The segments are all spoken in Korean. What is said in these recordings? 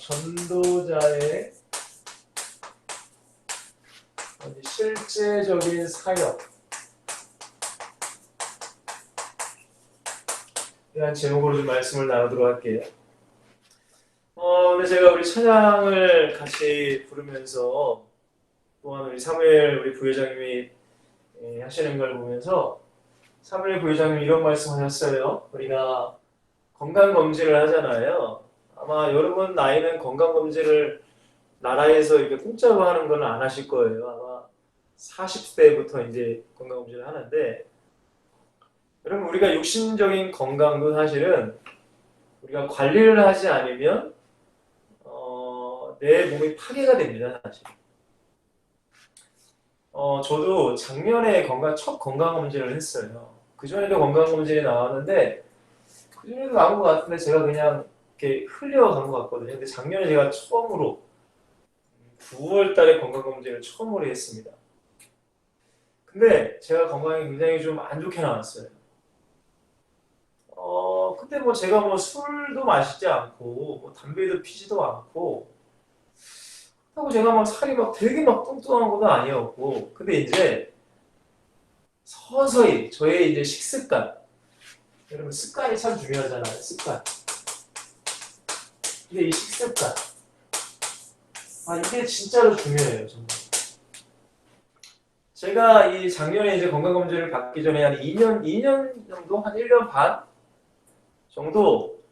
전도자의 실제적인 사역에 대한 제목으로 좀 말씀을 나누도록 할게요. 근데 제가 우리 찬양을 같이 부르면서 또한 우리 사무엘 우리 부회장님이 하시는 걸 보면서 사무엘 부회장님이 이런 말씀하셨어요. 우리가 건강검진을 하잖아요. 아마 여러분 나이는 건강검진을 나라에서 이렇게 공짜로 하는 건 안 하실 거예요. 아마 40대부터 이제 건강검진을 하는데, 여러분 우리가 육신적인 건강도 사실은 우리가 관리를 하지 않으면 내 몸이 파괴가 됩니다, 사실. 저도 작년에 첫 건강검진을 했어요. 그전에도 건강검진이 나왔는데, 그전에도 나온 것 같은데 제가 그냥 이렇게 흘려간 것 같거든요. 근데 작년에 제가 처음으로 9월 달에 건강검진을 처음으로 했습니다. 근데 제가 건강이 굉장히 좀 안 좋게 나왔어요. 그때 뭐 제가 뭐 술도 마시지 않고, 뭐 담배도 피지도 않고, 하고 제가 막 살이 막 되게 막 뚱뚱한 것도 아니었고, 근데 이제 서서히 저의 이제 식습관, 여러분 습관이 참 중요하잖아요. 습관. 근데 이 식습관, 이게 진짜로 중요해요, 정말. 제가 이 작년에 이제 건강검진을 받기 전에 한 2년 정도, 한 1년 반 정도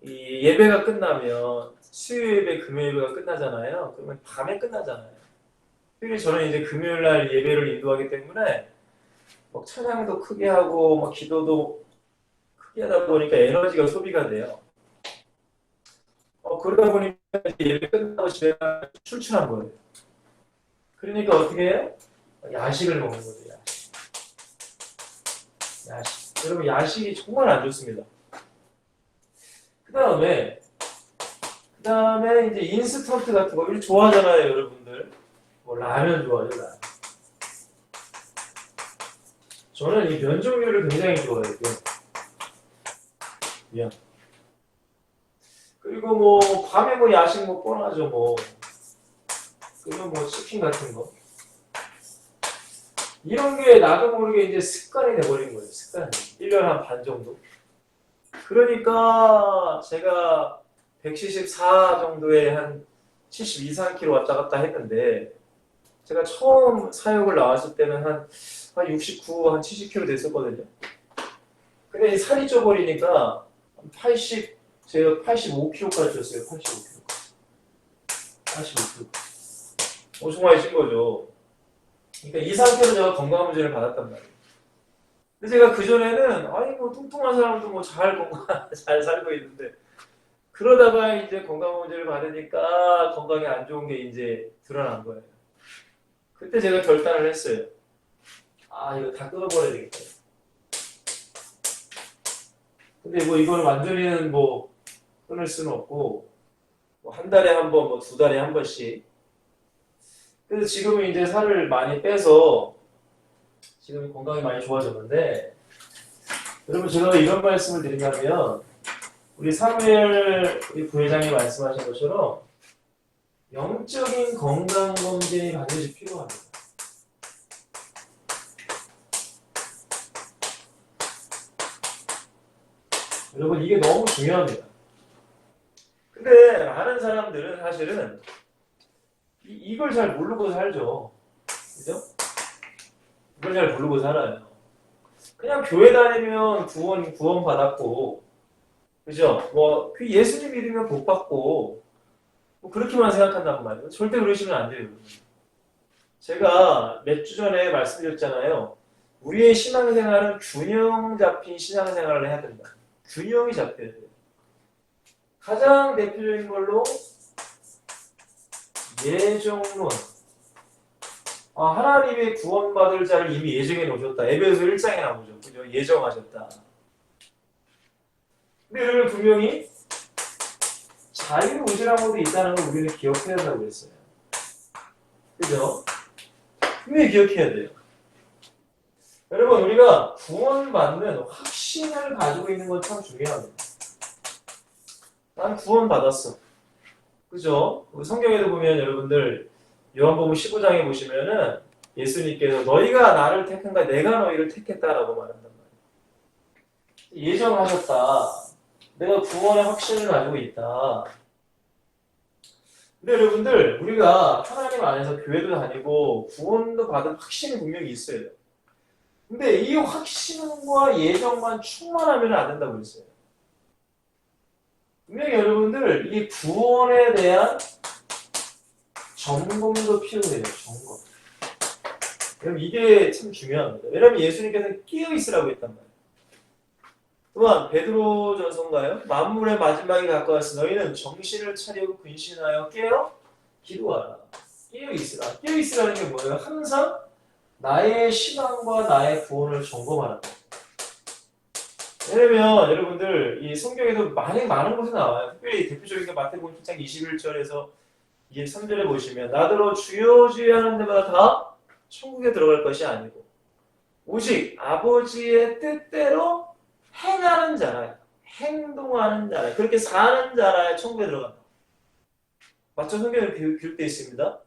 이 예배가 끝나면 수요 예배, 금요 예배가 끝나잖아요. 그러면 밤에 끝나잖아요. 특히 저는 이제 금요일 날 예배를 인도하기 때문에 막 찬양도 크게 하고 막 기도도 크게 하다 보니까 에너지가 소비가 돼요. 그러다 보니까 예배 끝나고 집에 가면 출출한 거예요. 그러니까 어떻게 해요? 야식을 먹는 거죠. 야식. 여러분 야식이 정말 안 좋습니다. 그 다음에 이제 인스턴트 같은 거 좋아하잖아요, 여러분들. 뭐 라면 좋아하죠, 라면. 저는 이 면 종류를 굉장히 좋아해요. 면. 그리고 뭐 밤에 뭐 야식 뭐 뻔하죠, 뭐. 그리고 뭐 치킨 같은 거. 이런 게 나도 모르게 이제 습관이 돼버린 거예요. 습관이. 1년 한 반 정도. 그러니까 제가 174 정도에 한 72, 3kg 왔다 갔다 했는데, 제가 처음 사역을 나왔을 때는 한 69, 한 70kg 됐었거든요. 근데 살이 쪄버리니까 제가 85kg까지 쪘어요. 85kg. 85kg. 엄청 많이 찐 거죠. 그러니까 이 상태로 제가 건강검진을 받았단 말이에요. 근데 제가 그전에는, 뭐 뚱뚱한 사람도 뭐 잘 살고 있는데, 그러다가 이제 건강검진을 받으니까 건강에 안 좋은 게 이제 드러난 거예요. 그때 제가 결단을 했어요. 이거 다 끊어버려야 되겠다. 근데 뭐 이걸 완전히는 뭐 끊을 수는 없고, 뭐 한 달에 한 번, 뭐 2달에 한 번씩. 그래서 지금은 이제 살을 많이 빼서 지금 건강이 많이 좋아졌는데, 여러분 제가 이런 말씀을 드리냐면, 우리 사무엘 우리 부회장이 말씀하신 것처럼 영적인 건강검진이 반드시 필요합니다. 여러분 이게 너무 중요합니다. 근데 많은 사람들은 사실은 이걸 잘 모르고 살죠. 그죠? 이걸 잘 모르고 살아요. 그냥 교회 다니면 구원 받았고, 그죠? 뭐 예수님 믿으면 복 받고, 뭐 그렇게만 생각한단 말이에요. 절대 그러시면 안 돼요. 제가 몇 주 전에 말씀드렸잖아요. 우리의 신앙생활은 균형 잡힌 신앙생활을 해야 된다. 균형이 잡혀야 돼요. 가장 대표적인 걸로 예정론. 하나님의 구원받을 자를 이미 예정해 놓으셨다. 에베소서 1장에 나오죠. 그죠? 예정하셨다. 근데 여러분 분명히 자유의지라는 것도 있다는 걸 우리는 기억해야 한다고 했어요. 그죠? 분명히 기억해야 돼요. 여러분 우리가 구원받는 확신을 가지고 있는 건 참 중요합니다. 난 구원받았어. 그죠? 성경에도 보면 여러분들 요한복음 15장에 보시면은 예수님께서 너희가 나를 택한가 내가 너희를 택했다라고 말한단 말이에요. 예정하셨다. 내가 구원의 확신을 가지고 있다. 근데 여러분들 우리가 하나님 안에서 교회도 다니고 구원도 받은 확신이 분명히 있어요. 근데 이 확신과 예정만 충만하면 안 된다고 그랬어요. 분명히 여러분들 이 구원에 대한 점검도 필요해요. 점검. 그럼 이게 참 중요합니다. 왜냐하면 예수님께서는 깨어 있으라고 했단 말이에요. 또한 베드로전서인가요? 만물의 마지막이 가까웠으니 너희는 정신을 차리고 근신하여 깨어 기도하라. 깨어 있으라. 깨어 있으라는 게 뭐예요? 항상 나의 신앙과 나의 구원을 점검하라. 왜냐면 여러분들 이 성경에도 많은 곳에 나와요. 특별히 대표적인 게 마태복음 7장 21절에서 23절에 보시면 나더러 주여 주여 하는 데마다 다 천국에 들어갈 것이 아니고 오직 아버지의 뜻대로 행하는 자라, 행동하는 자라, 그렇게 사는 자라야 천국에 들어간다. 맞죠? 성경에 기록되어 있습니다.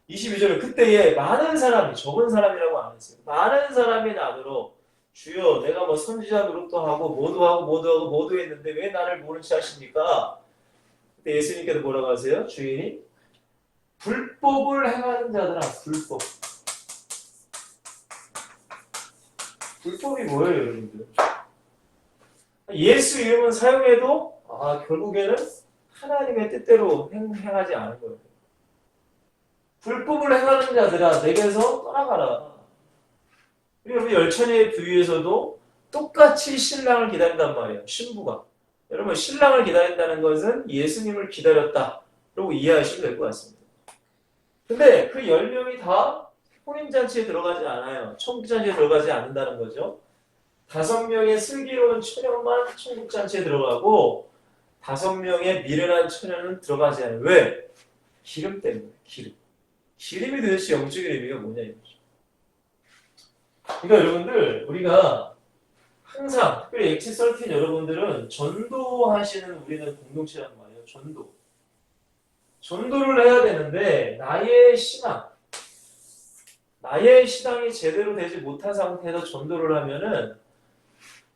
22절에 그때에 많은 사람이, 적은 사람이라고 안 했어요. 많은 사람이 나더러 주여 내가 뭐 선지자 노릇도 하고 모두 했는데 왜 나를 모른 체 하십니까? 그때 예수님께서 뭐라고 하세요? 주인이 불법을 행하는 자들아. 불법이 뭐예요 여러분들? 예수 이름은 사용해도 결국에는 하나님의 뜻대로 행하지 않은 거예요. 불법을 행하는 자들아 내게서 떠나가라. 여러분 열천의 부위에서도 똑같이 신랑을 기다린단 말이에요. 신부가. 여러분 신랑을 기다린다는 것은 예수님을 기다렸다. 라고 이해하시면 될 것 같습니다. 근데 그 10명이 다 혼인잔치에 들어가지 않아요. 천국잔치에 들어가지 않는다는 거죠. 5명의 슬기로운 처녀만 천국잔치에 들어가고 5명의 미련한 처녀는 들어가지 않아요. 왜? 기름 때문에. 기름이 도대체 영적인 의미가 뭐냐 이거죠. 그러니까 여러분들 우리가 항상 특별히 엑시 썰킨 여러분들은 전도하시는 우리는 공동체란 말이에요. 전도를 해야 되는데 나의 신앙이 제대로 되지 못한 상태에서 전도를 하면은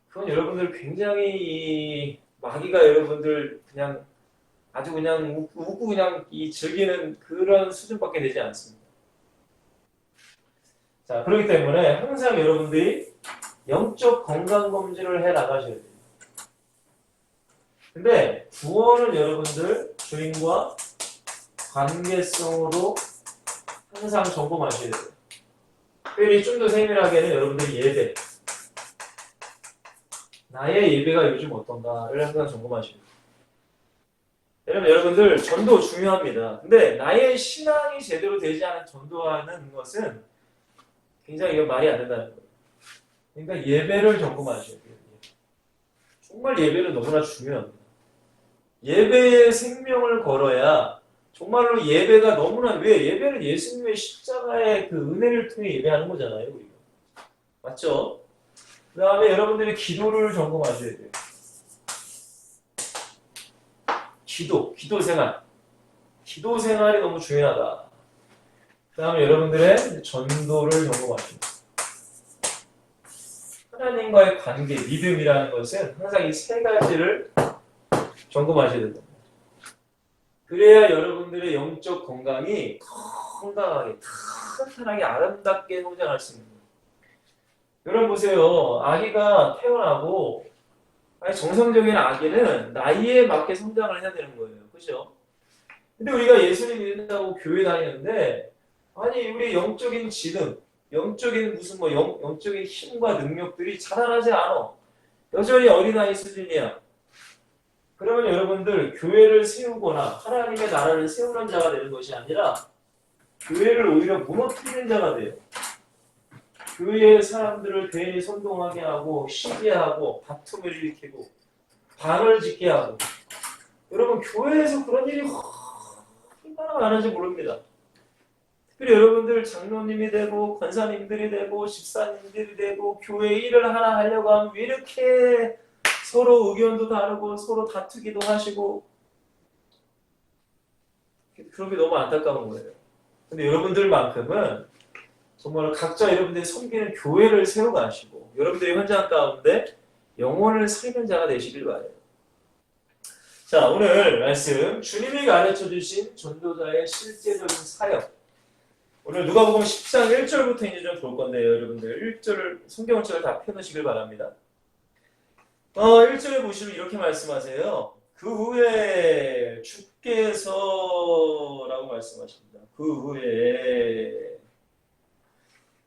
그건 여러분들 굉장히 마귀가 여러분들 그냥 아주 그냥 웃고 그냥 즐기는 그런 수준밖에 되지 않습니다. 자, 그렇기 때문에 항상 여러분들이 영적 건강 검진을 해 나가셔야 돼요. 근데 구원은 여러분들 주님과 관계성으로 항상 점검하셔야 돼요. 특별히 좀 더 세밀하게는 여러분들이 예배. 나의 예배가 요즘 어떤가를 항상 점검하셔야 돼요. 왜냐면 여러분들 전도 중요합니다. 근데 나의 신앙이 제대로 되지 않은 전도하는 것은 굉장히 이건 말이 안 된다는 거예요. 그러니까 예배를 점검하셔야 돼요. 정말 예배는 너무나 중요합니다. 예배에 생명을 걸어야 정말로 예배가 너무나 왜 예배는 예수님의 십자가의 그 은혜를 통해 예배하는 거잖아요. 우리가. 맞죠? 그 다음에 여러분들이 기도를 점검하셔야 돼요. 기도 생활. 기도 생활이 너무 중요하다. 그 다음에 여러분들의 전도를 점검하셔야 돼요. 하나님과의 관계, 믿음이라는 것은 항상 이 3가지를 점검하셔야 된다. 그래야 여러분들의 영적 건강이 건강하게, 탄탄하게, 아름답게 성장할 수 있는 거예요. 여러분 보세요. 아기가 태어나고 정상적인 아기는 나이에 맞게 성장을 해야 되는 거예요. 그죠? 근데 우리가 예수님 믿는다고 교회 다니는데 아니 우리 영적인 지능, 영적인 무슨 영적인 힘과 능력들이 자라나지 않아. 여전히 어린아이 수준이야. 그러면 여러분들 교회를 세우거나 하나님의 나라를 세우는 자가 되는 것이 아니라 교회를 오히려 무너뜨리는 자가 돼요. 교회의 사람들을 괜히 선동하게 하고 시기하고 다툼을 일으키고 반을 짓게 하고 여러분 교회에서 그런 일이 얼마나 많은지 모릅니다. 특별히 여러분들 장로님이 되고 권사님들이 되고 집사님들이 되고 교회 일을 하나 하려고 하면 왜 이렇게 서로 의견도 다르고 서로 다투기도 하시고 그런 게 너무 안타까운 거예요. 근데 여러분들만큼은 정말 각자 여러분들이 섬기는 교회를 세워가시고 여러분들이 현장 가운데 영혼을 살리는 자가 되시길 바라요. 자, 오늘 말씀 주님이 가르쳐 주신 전도자의 실제적인 사역. 오늘 누가복음 10장 1절부터 이제 좀 볼 건데요, 여러분들 1절 성경책을 다 펴놓으시길 바랍니다. 1절에 보시면 이렇게 말씀하세요. 그 후에 주께서라고 말씀하십니다. 그 후에.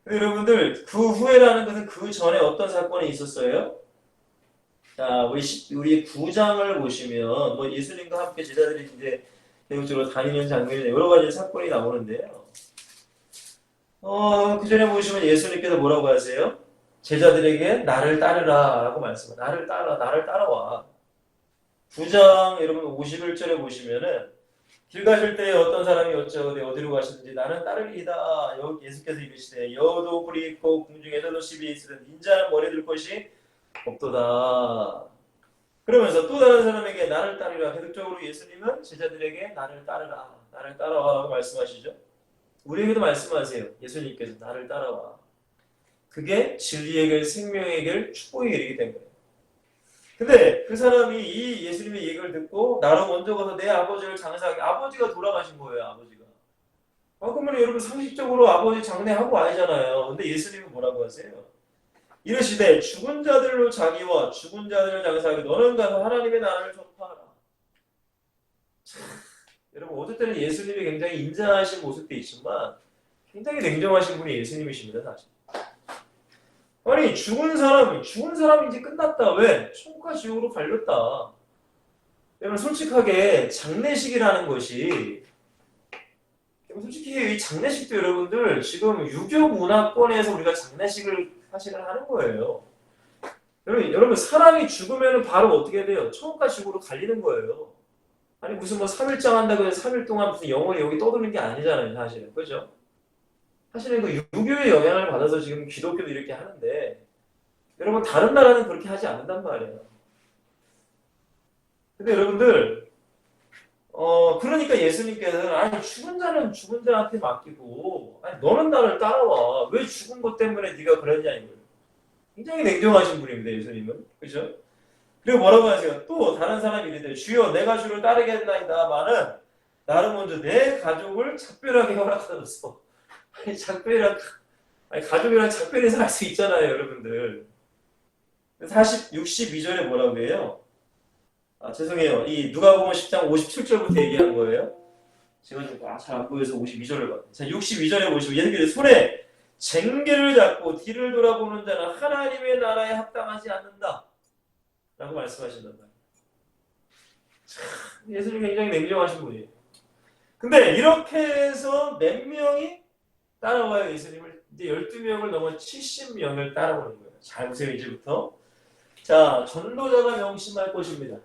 여러분들 그 후에라는 것은 그 전에 어떤 사건이 있었어요? 자, 우리 9장을 보시면 뭐 예수님과 함께 제자들이 이제 대국적으로 다니는 장면에 여러 가지 사건이 나오는데요. 그 전에 보시면 예수님께서 뭐라고 하세요? 제자들에게 나를 따르라 라고 말씀해요. 나를 따라와. 9장 여러분 51절에 보시면은 길 가실 때 어떤 사람이 여쭤오되 어디로 가시는지 나는 따르리이다. 여기 예수께서 이르시되 여도 뿔이 있고 궁중에서도 십이 있으든 인자는 머리 들 것이 없도다. 그러면서 또 다른 사람에게 나를 따르라. 계속적으로 예수님은 제자들에게 나를 따르라. 나를 따라와 라고 말씀하시죠. 우리에게도 말씀하세요. 예수님께서 나를 따라와. 그게 진리의 길, 생명의 길, 축복의 길이기 때문에. 근데 그 사람이 이 예수님의 얘기를 듣고 나로 먼저 가서 내 아버지를 장사하게 아버지가 돌아가신 거예요. 아버지가. 그러면 여러분 상식적으로 아버지 장례하고 와야잖아요. 근데 예수님은 뭐라고 하세요? 이르시되 죽은 자들로 자기와 죽은 자들을 장사하게 너는 가서 하나님의 나라를 전파하라. 여러분 어떨 때는 예수님이 굉장히 인자하신 모습도 있지만 굉장히 냉정하신 분이 예수님이십니다. 사실. 아니 죽은 사람이 이제 끝났다. 왜? 천국과 지옥으로 갈렸다. 여러분 솔직하게 장례식이라는 것이 솔직히 이 장례식도 여러분들 지금 유교 문화권에서 우리가 장례식을 사실은 하는 거예요. 여러분 사람이 죽으면 바로 어떻게 돼요? 천국과 지옥으로 갈리는 거예요. 아니 무슨 뭐 3일장 한다고 해서 3일 동안 무슨 영혼이 여기 떠드는 게 아니잖아요. 사실은. 그죠? 사실은 그 유교의 영향을 받아서 지금 기독교도 이렇게 하는데 여러분 다른 나라는 그렇게 하지 않는단 말이에요. 근데 여러분들 그러니까 예수님께서는 아니 죽은 자는 죽은 자한테 맡기고 아니 너는 나를 따라와. 왜 죽은 것 때문에 네가 그러냐 이거예요. 굉장히 냉정하신 분입니다. 예수님은. 그죠? 그리고 뭐라고 하세요? 또 다른 사람이 이르되 주여 내가 주를 따르겠나이다마는 나를 먼저 내 가족을 작별하게 허락하소서. 아니 가족이랑 작별해서 할 수 있잖아요, 여러분들. 62절에 뭐라고 해요? 죄송해요. 이 누가복음 10장 57절부터 얘기한 거예요. 제가 좀 잘 안 보여서 52절을 봤어요. 자, 62절에 보시면 예수님께서 손에 쟁기를 잡고 뒤를 돌아보는 자는 하나님의 나라에 합당하지 않는다. 라고 말씀하신단 말이에요. 참, 예수님 굉장히 냉정하신 분이에요. 근데 이렇게 해서 몇 명이 따라와요, 예수님을. 이제 12명을 넘어 70명을 따라오는 거예요. 잘 보세요, 이제부터. 자, 전도자가 명심할 것입니다.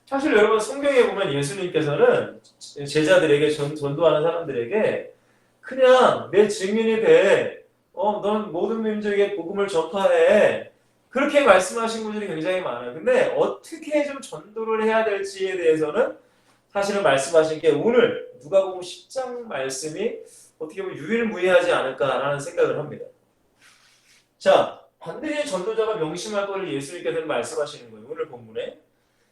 사실 여러분 성경에 보면 예수님께서는 제자들에게 전도하는 사람들에게 그냥 내 증인이 돼. 넌 모든 민족에게 복음을 전파해. 그렇게 말씀하신 분들이 굉장히 많아요. 근데 어떻게 좀 전도를 해야 될지에 대해서는 사실은 말씀하신 게 오늘 누가복음 10장 말씀이 어떻게 보면 유일무이하지 않을까라는 생각을 합니다. 자, 반드시 전도자가 명심할 것을 예수님께서는 말씀하시는 거예요. 오늘 본문에.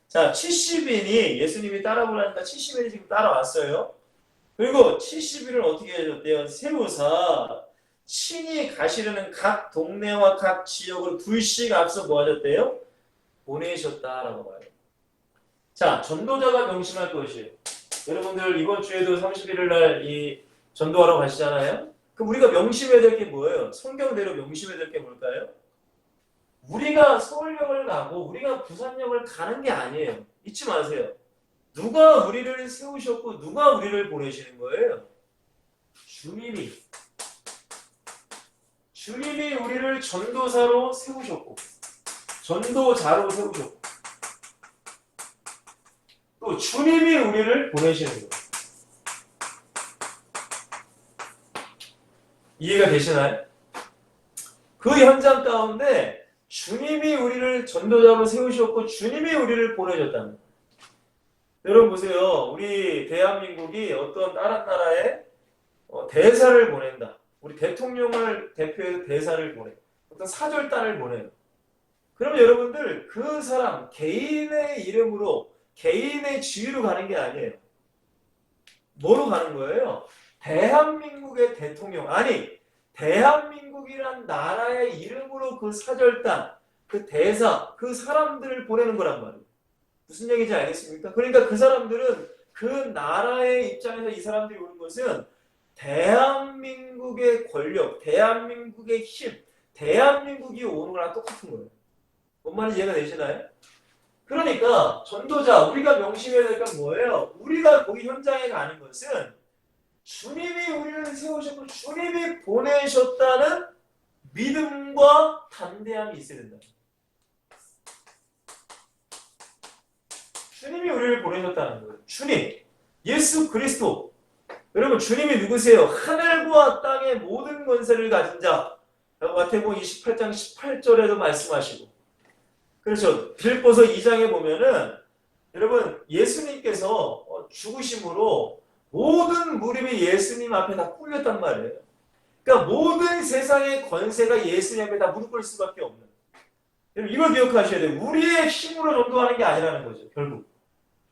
자, 70인이 예수님이 따라오라니까 70인이 지금 따라왔어요. 그리고 70인을 어떻게 해줬대요? 세우사 친히 가시려는 각 동네와 각 지역을 불씩 앞서 뭐 하셨대요? 보내셨다라고 봐요. 자, 전도자가 명심할 것이에요. 여러분들 이번 주에도 31일 날 이 전도하러 가시잖아요. 그럼 우리가 명심해야 될 게 뭐예요? 성경대로 명심해야 될 게 뭘까요? 우리가 서울역을 가고 우리가 부산역을 가는 게 아니에요. 잊지 마세요. 누가 우리를 세우셨고 누가 우리를 보내시는 거예요? 주님이 우리를 전도사로 세우셨고 전도자로 세우셨고 또 주님이 우리를 보내시는 거예요. 이해가 되시나요? 그 현장 가운데 주님이 우리를 전도자로 세우셨고 주님이 우리를 보내줬다는 거예요. 여러분 보세요. 우리 대한민국이 어떤 다른 나라에 대사를 보낸다. 우리 대통령을 대표해서 대사를 보내. 어떤 사절단을 보내요. 그러면 여러분들 그 사람 개인의 이름으로 개인의 지위로 가는 게 아니에요. 뭐로 가는 거예요? 대한민국의 대통령, 아니 대한민국이란 나라의 이름으로 그 사절단, 그 대사, 그 사람들을 보내는 거란 말이에요. 무슨 얘기인지 알겠습니까? 그러니까 그 사람들은 그 나라의 입장에서 이 사람들이 오는 것은 대한민국의 권력, 대한민국의 힘, 대한민국이 오는 거랑 똑같은 거예요. 뭔 말인지 이해가 되시나요? 그러니까 전도자, 우리가 명심해야 될 건 뭐예요? 우리가 거기 현장에 가는 것은 주님이 우리를 세우셨고 주님이 보내셨다는 믿음과 담대함이 있어야 된다. 주님이 우리를 보내셨다는 거예요. 주님, 예수 그리스도. 여러분 주님이 누구세요? 하늘과 땅의 모든 권세를 가진 자. 마태복음 28장 18절에도 말씀하시고, 그렇죠. 빌립보서 2장에 보면은 여러분 예수님께서 죽으심으로 모든 무릎이 예수님 앞에 다 꿇렸단 말이에요. 그러니까 모든 세상의 권세가 예수님 앞에 다 무릎 꿇을 수밖에 없는. 여러분 이걸 기억하셔야 돼요. 우리의 힘으로 전도하는 게 아니라는 거죠. 결국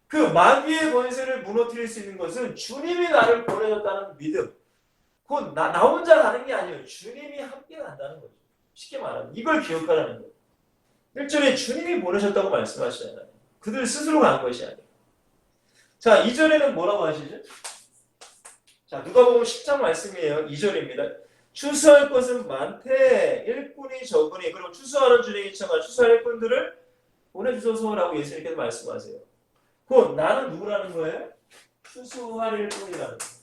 그 마귀의 권세를 무너뜨릴 수 있는 것은 주님이 나를 보내셨다는 믿음. 그건 나 혼자 가는 게 아니에요. 주님이 함께 간다는 거죠. 쉽게 말하면 이걸 기억하라는 거예요. 1절에 주님이 보내셨다고 말씀하시잖아요. 그들 스스로 간 것이 아니에요. 자, 2절에는 뭐라고 하시죠? 자, 누가복음 10장 말씀이에요. 2절입니다. 추수할 것은 많되 일꾼이 적으니. 그럼 추수하는 주님이 청하 추수할 일꾼들을 보내주소서라고 예수님께서 말씀하세요. 곧 나는 누구라는 거예요? 추수할 일꾼이라는 거예요.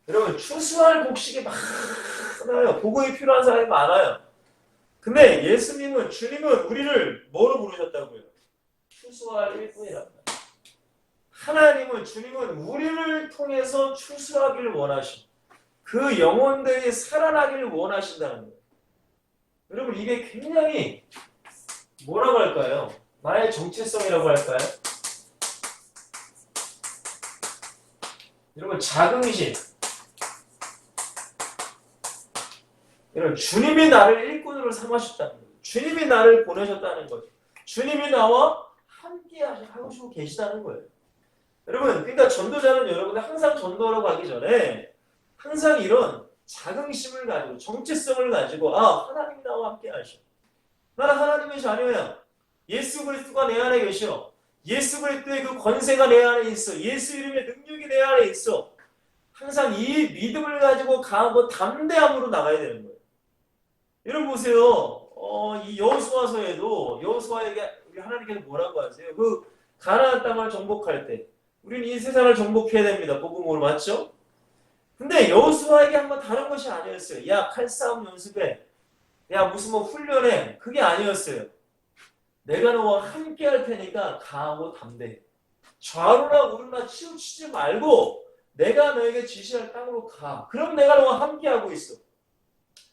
여러분 추수할 곡식이 많아요. 복음이 필요한 사람이 많아요. 근데 예수님은, 주님은 우리를 뭐로 부르셨다고요? 추수할 일꾼이란 말이에요. 하나님은, 주님은 우리를 통해서 추수하기를 원하시고 그 영혼들이 살아나기를 원하신다는 거예요. 여러분 이게 굉장히 뭐라고 할까요? 나의 정체성이라고 할까요? 여러분 자긍심. 여러분 주님이 나를 일꾼으로 삼으셨다는 거예요. 주님이 나를 보내셨다는 거죠. 주님이 나와 함께 하시고 계시다는 거예요. 여러분 그러니까 전도자는 여러분들 항상 전도하러 가기 전에 항상 이런 자긍심을 가지고 정체성을 가지고 하나님이 나와 함께 하셔. 나는 하나님의 자녀야. 예수 그리스도가 내 안에 계셔. 예수 그리스도의 그 권세가 내 안에 있어. 예수 이름의 능력이 내 안에 있어. 항상 이 믿음을 가지고 강하고 담대함으로 나가야 되는 거예요. 여러분 보세요. 이 여호수아서에도 여호수아에게 우리 하나님께서 뭐라고 하세요? 그 가나안 땅을 정복할 때 우리는 이 세상을 정복해야 됩니다. 복음으로 맞죠? 근데 여호수아에게 한번 다른 것이 아니었어요. 야 칼싸움 연습해. 야 무슨 뭐 훈련해. 그게 아니었어요. 내가 너와 함께 할 테니까 강하고 담대해. 좌우나 우르나 치우치지 말고 내가 너에게 지시할 땅으로 가. 그럼 내가 너와 함께 하고 있어.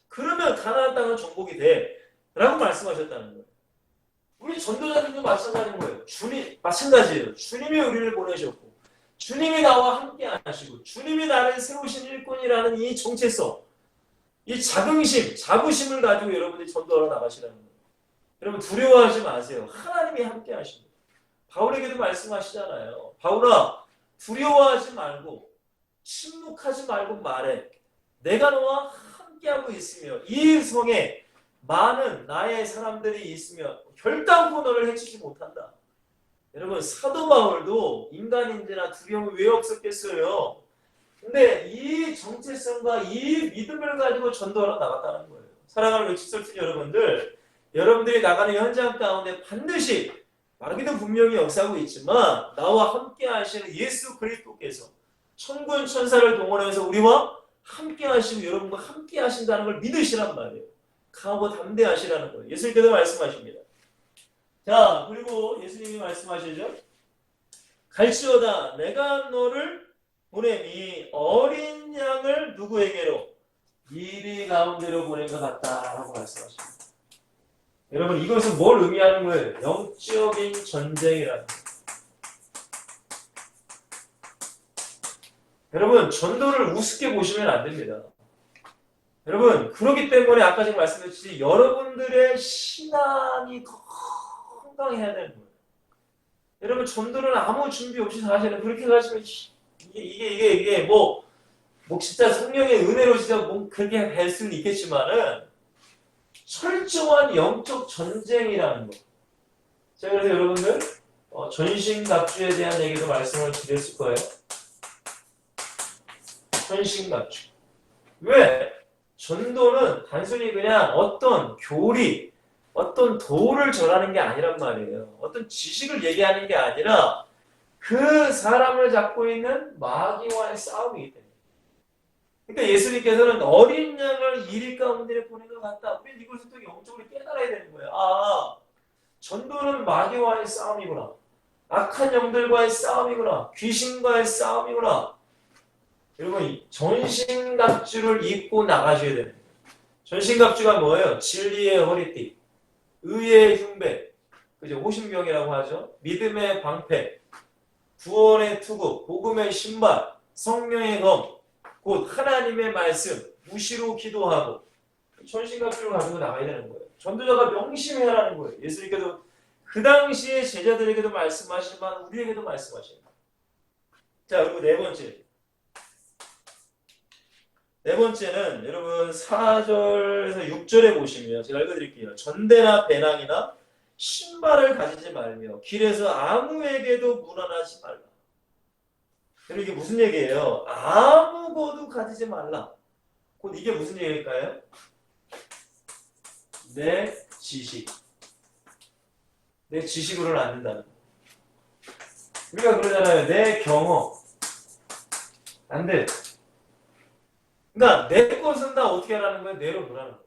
그러면 가나안 땅은 정복이 돼. 라고 말씀하셨다는 거예요. 우리 전도자들도 마찬가지인 거예요. 마찬가지예요. 주님이 우리를 보내셨고 주님이 나와 함께 하시고 주님이 나를 세우신 일꾼이라는 이 정체성, 이 자긍심, 자부심을 가지고 여러분들이 전도하러 나가시라는 거예요. 여러분 두려워하지 마세요. 하나님이 함께 하십니다. 바울에게도 말씀하시잖아요. 바울아 두려워하지 말고 침묵하지 말고 말해. 내가 너와 함께하고 있으며 이 성에 많은 나의 사람들이 있으며 결단코 너를 해치지 못한다. 여러분 사도 바울도 인간인지나 두려움이 왜 없었겠어요? 근데 이 정체성과 이 믿음을 가지고 전도하러 나갔다는 거예요. 사랑하는 외치설팀 여러분들, 여러분들이 나가는 현장 가운데 반드시 마귀도 분명히 역사하고 있지만 나와 함께 하시는 예수 그리스도께서 천군 천사를 동원해서 우리와 함께 하시고 여러분과 함께 하신다는 걸 믿으시란 말이에요. 강하고 담대하시라는 거예요. 예수님께서 말씀하십니다. 자, 그리고 예수님이 말씀하시죠. 갈지어다 내가 너를 보냄이 어린 양을 누구에게로? 이리 가운데로 보낸 것 같다라고 말씀하십니다. 여러분 이것은 뭘 의미하는 거예요? 영적인 전쟁이라는 거예요. 여러분 전도를 우습게 보시면 안 됩니다. 여러분 그렇기 때문에 아까 제가 말씀드렸듯이 여러분들의 신앙이 건강해야 되는 거예요. 여러분 전도는 아무 준비 없이 사실은 그렇게 가시면 이게 뭐 진짜 성령의 은혜로 진짜 뭐 그렇게 될 수는 있겠지만은 철저한 영적 전쟁이라는 거. 자 그래서 여러분들 전신갑주에 대한 얘기도 말씀을 드렸을 거예요. 전신갑주. 왜? 전도는 단순히 그냥 어떤 교리, 어떤 도를 전하는 게 아니란 말이에요. 어떤 지식을 얘기하는 게 아니라 그 사람을 잡고 있는 마귀와의 싸움이기 때문에. 그러니까 예수님께서는 어린 양을 이리 가운데 보낸 것 같다. 우리 이것을 또 영적으로 깨달아야 되는 거예요. 아, 전도는 마귀와의 싸움이구나. 악한 영들과의 싸움이구나. 귀신과의 싸움이구나. 여러분 전신갑주를 입고 나가셔야 되는 거예요. 전신갑주가 뭐예요? 진리의 허리띠, 의의 흉배, 그죠? 호심경이라고 하죠. 믿음의 방패, 구원의 투구, 복음의 신발, 성령의 검, 곧 하나님의 말씀, 무시로 기도하고 전신갑주를 가지고 나가야 되는 거예요. 전도자가 명심해야 하는 거예요. 예수님께도 그 당시에 제자들에게도 말씀하시지만 우리에게도 말씀하십니다. 자 그리고 네 번째는 여러분 4절에서 6절에 보시면 제가 읽어드릴게요. 전대나 배낭이나 신발을 가지지 말며 길에서 아무에게도 문안하지 말라. 여러분 이게 무슨 얘기예요? 아무것도 가지지 말라. 곧 이게 무슨 얘기일까요? 내 지식. 내 지식으로는 안 된다는 거. 우리가 그러잖아요. 내 경험. 안 돼. 그러니까 내 것은 다 어떻게 하라는 거예요? 내려놓으라는 거예요.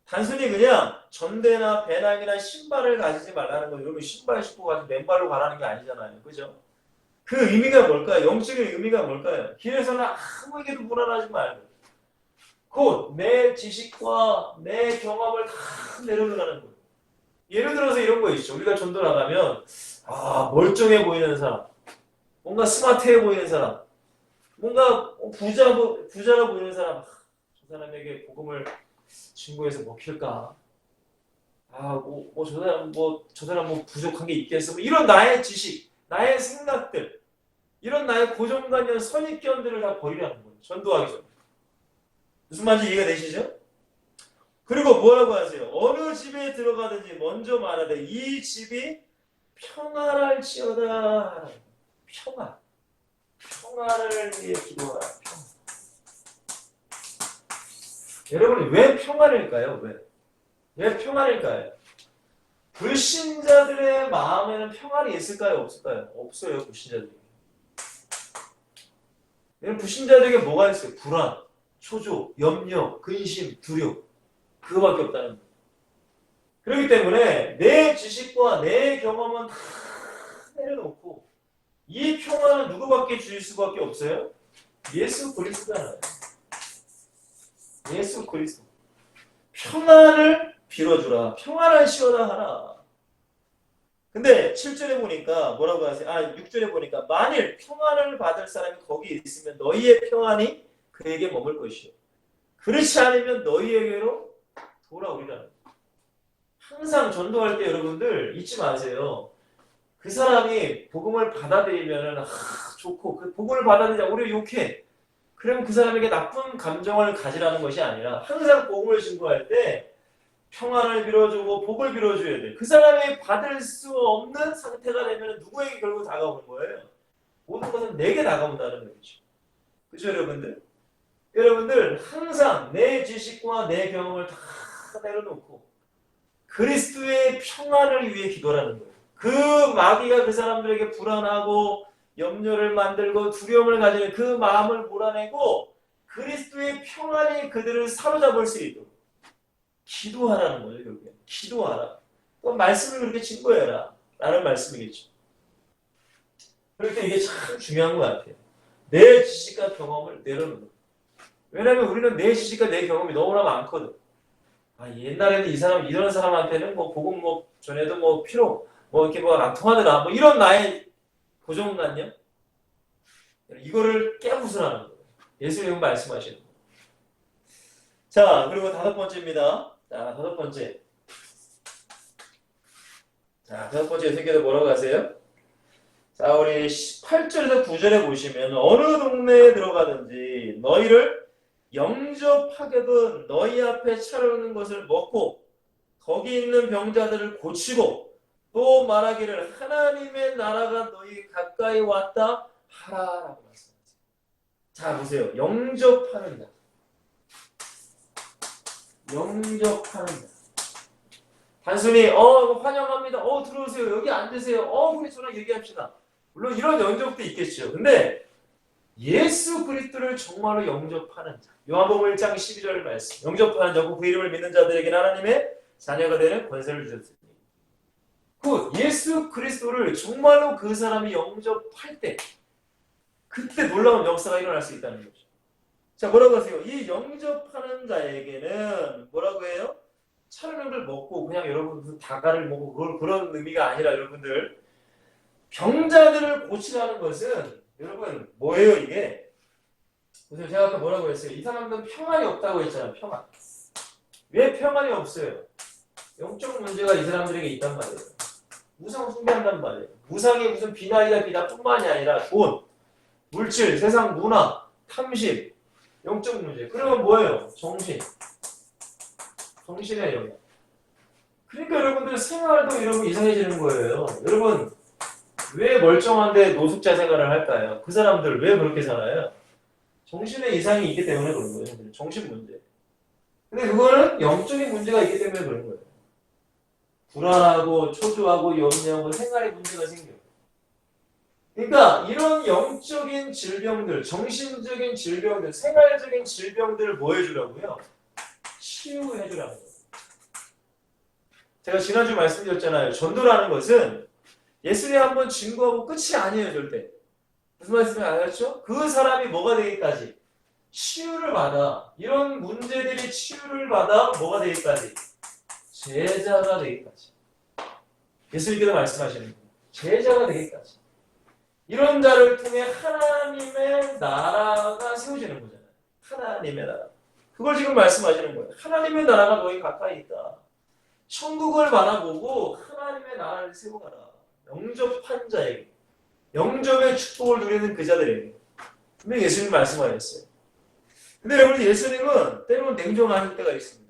단순히 그냥 전대나 배낭이나 신발을 가지지 말라는 거예요. 여러분 신발 신고 가지고 맨발로 가라는 게 아니잖아요. 그죠? 그 의미가 뭘까요? 영적인 의미가 뭘까요? 길에서는 아무에게도 불안하지 말고 곧 내 지식과 내 경험을 다 내려놓으라는 거예요. 예를 들어서 이런 거 있죠. 우리가 전도 나가면 멀쩡해 보이는 사람, 뭔가 스마트해 보이는 사람, 뭔가 부자가 보이는 사람, 저 사람에게 복음을 증거해서 먹힐까? 저 사람 부족한 게 있겠어? 이런 나의 지식, 나의 생각들, 이런 나의 고정관념, 선입견들을 다 버리라는 거예요. 전도하기 전에. 무슨 말인지 이해가 되시죠? 그리고 뭐라고 하세요? 어느 집에 들어가든지 먼저 말하되 이 집이 평안할지어다. 평안. 평안을 위해 기도하라. 평안. 여러분이 왜 평안일까요? 왜 평안일까요? 불신자들의 마음에는 평안이 있을까요? 없을까요? 없어요. 불신자들에게. 불신자들에게 뭐가 있어요? 불안, 초조, 염려, 근심, 두려움. 그거밖에 없다는 거예요. 그렇기 때문에 내 지식과 내 경험은 다 내려놓고 이 평안은 누구밖에 주실 수밖에 없어요? 예수 그리스도잖아요. 예수 그리스도. 평안을 빌어주라. 평안을 시원하 하라. 근데 7절에 보니까 뭐라고 하세요? 6절에 보니까 만일 평안을 받을 사람이 거기 있으면 너희의 평안이 그에게 머물 것이요. 그렇지 않으면 너희에게로 돌아오리라는 거예요. 항상 전도할 때 여러분들 잊지 마세요. 그 사람이 복음을 받아들이면 좋고 그 복음을 받아들이자 오히려 욕해. 그러면 그 사람에게 나쁜 감정을 가지라는 것이 아니라 항상 복음을 증거할 때 평안을 빌어주고 복을 빌어줘야 돼. 그 사람이 받을 수 없는 상태가 되면 누구에게 결국 다가오는 거예요? 모든 것은 내게 다가온다는 거죠. 그죠 여러분들? 여러분들 항상 내 지식과 내 경험을 다 내려놓고 그리스도의 평안을 위해 기도하는 거예요. 그 마귀가 그 사람들에게 불안하고 염려를 만들고 두려움을 가지는 그 마음을 몰아내고 그리스도의 평안이 그들을 사로잡을 수 있도록 기도하라는 거죠. 결국에 기도하라. 또 말씀을 그렇게 증거해라 라는 말씀이겠죠. 그럴 때 이게 참 중요한 것 같아요. 내 지식과 경험을 내려놓는. 왜냐면 우리는 내 지식과 내 경험이 너무나 많거든. 옛날에는 이 사람 이런 사람한테는 뭐 복음 뭐 전에도 뭐 필요 뭐 이렇게 뭐 안 통하더라. 뭐 이런 나의 고정관념 이거를 깨부수라는 거예요. 예수님은 말씀하시는 거예요. 자, 그리고 다섯 번째입니다. 자, 다섯 번째. 자, 다섯 번째 예수님께서 뭐라고 하세요? 자, 우리 8절에서 9절에 보시면 어느 동네에 들어가든지 너희를 영접하게든 너희 앞에 차려놓는 것을 먹고 거기 있는 병자들을 고치고 또 말하기를 하나님의 나라가 너희 가까이 왔다 하라라고 말씀하세요. 자, 보세요. 영접하는 자. 영접하는 자. 단순히 환영합니다. 들어오세요. 여기 앉으세요. 우리 저랑 얘기합시다. 물론 이런 영접도 있겠죠. 근데 예수 그리스도를 정말로 영접하는 자. 요한복음 1장 12절 말씀. 영접하는 자고 그 이름을 믿는 자들에게는 하나님의 자녀가 되는 권세를 주셨으니. 그 예수 그리스도를 정말로 그 사람이 영접할 때 그때 놀라운 역사가 일어날 수 있다는 거죠. 자, 뭐라고 하세요? 이 영접하는 자에게는 뭐라고 해요? 차려를 먹고 그냥 여러분 다가를 먹고 그런 의미가 아니라 여러분들 병자들을 고치라는 것은 여러분 뭐예요 이게? 그래서 제가 아까 뭐라고 했어요? 이 사람들은 평안이 없다고 했잖아요. 평안. 왜 평안이 없어요? 영적 문제가 이 사람들에게 있단 말이에요. 우상 숭배한단 말이에요. 우상이 무슨 비나이다 비나뿐만이 아니라 돈, 물질, 세상 문화, 탐심, 영적 문제. 그러면 뭐예요? 정신. 정신의 영역. 그러니까 여러분들 생활도 여러분 이상해지는 거예요. 여러분 왜 멀쩡한데 노숙자 생활을 할까요? 그 사람들 왜 그렇게 살아요? 정신의 이상이 있기 때문에 그런 거예요. 정신 문제. 근데 그거는 영적인 문제가 있기 때문에 그런 거예요. 불안하고 초조하고 염려하고 생활에 문제가 생겨요. 그러니까 이런 영적인 질병들, 정신적인 질병들, 생활적인 질병들을 뭐 해주라고요? 치유해주라는 거예요. 제가 지난주 말씀드렸잖아요. 전도라는 것은 예수님 한번 증거하고 끝이 아니에요, 절대. 무슨 말씀인지 알았죠? 그 사람이 뭐가 되기까지? 치유를 받아. 이런 문제들이 치유를 받아 뭐가 되기까지? 제자가 되기까지. 예수님께서 말씀하시는 거예요. 제자가 되기까지. 이런 자를 통해 하나님의 나라가 세워지는 거잖아요. 하나님의 나라. 그걸 지금 말씀하시는 거예요. 하나님의 나라가 너희 가까이 있다. 천국을 바라보고 하나님의 나라를 세워가라. 영접한 자에게. 영접의 축복을 누리는 그 자들에게. 근데 예수님 말씀하셨어요. 근데 여러분 예수님은 때로는 냉정하실 때가 있습니다.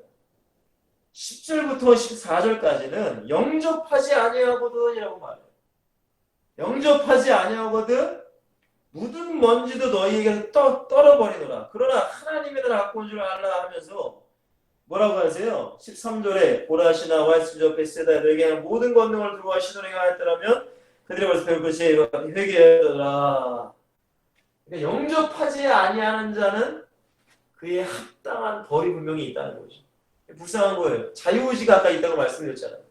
10절부터 14절까지는 영접하지 아니하거든이라고 말해요. 영접하지 아니하거든 묻은 먼지도 너희에게서 떨어버리노라. 그러나 하나님의 나라 갖고 온 줄 알라 하면서 뭐라고 하세요? 13절에 보라시나 왈스저 베세다 너에게 하는 모든 권능을 두고 시도를 행하였더라면 그들이 벌써 배울 것이 회개하더라. 그러니까 영접하지 아니하는 자는 그에 합당한 벌이 분명히 있다는 거죠. 불쌍한 거예요. 자유의지가 아까 있다고 말씀드렸잖아요.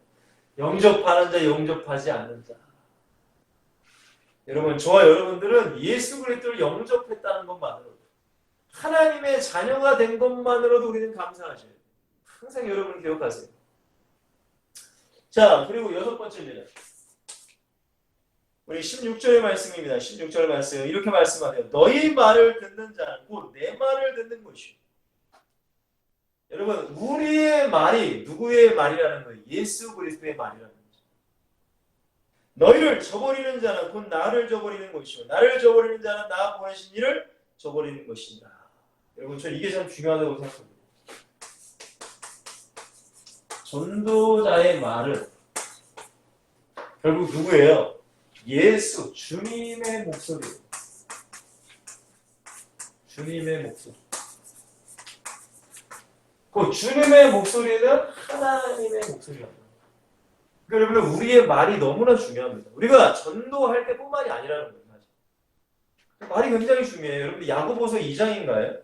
영접하는 자, 영접하지 않는 자. 여러분, 저와 여러분들은 예수 그리스도를 영접했다는 것만으로도 하나님의 자녀가 된 것만으로도 우리는 감사하셔야 돼요. 항상 여러분 기억하세요. 자, 그리고 여섯 번째입니다. 우리 16절의 말씀입니다. 16절 말씀 이렇게 말씀하세요. 너희 말을 듣는 자는 곧 내 말을 듣는 것이요. 여러분, 우리의 말이 누구의 말이라는 거예요? 예수 그리스도의 말이라는 거죠. 너희를 저버리는 자는 곧 나를 저버리는 것이요. 나를 저버리는 자는 나 보내신 이를 저버리는 것이다. 여러분, 저 이게 참 중요하다고 생각합니다. 전도자의 말은 결국 누구예요? 예수, 주님의 목소리예요. 주님의 목소리. 그 주님의 목소리는 하나님의 목소리랍니다. 그러니까 여러분 우리의 말이 너무나 중요합니다. 우리가 전도할 때뿐만이 아니라는 거예요. 말이 굉장히 중요해요. 여러분 야고보서 2장인가요?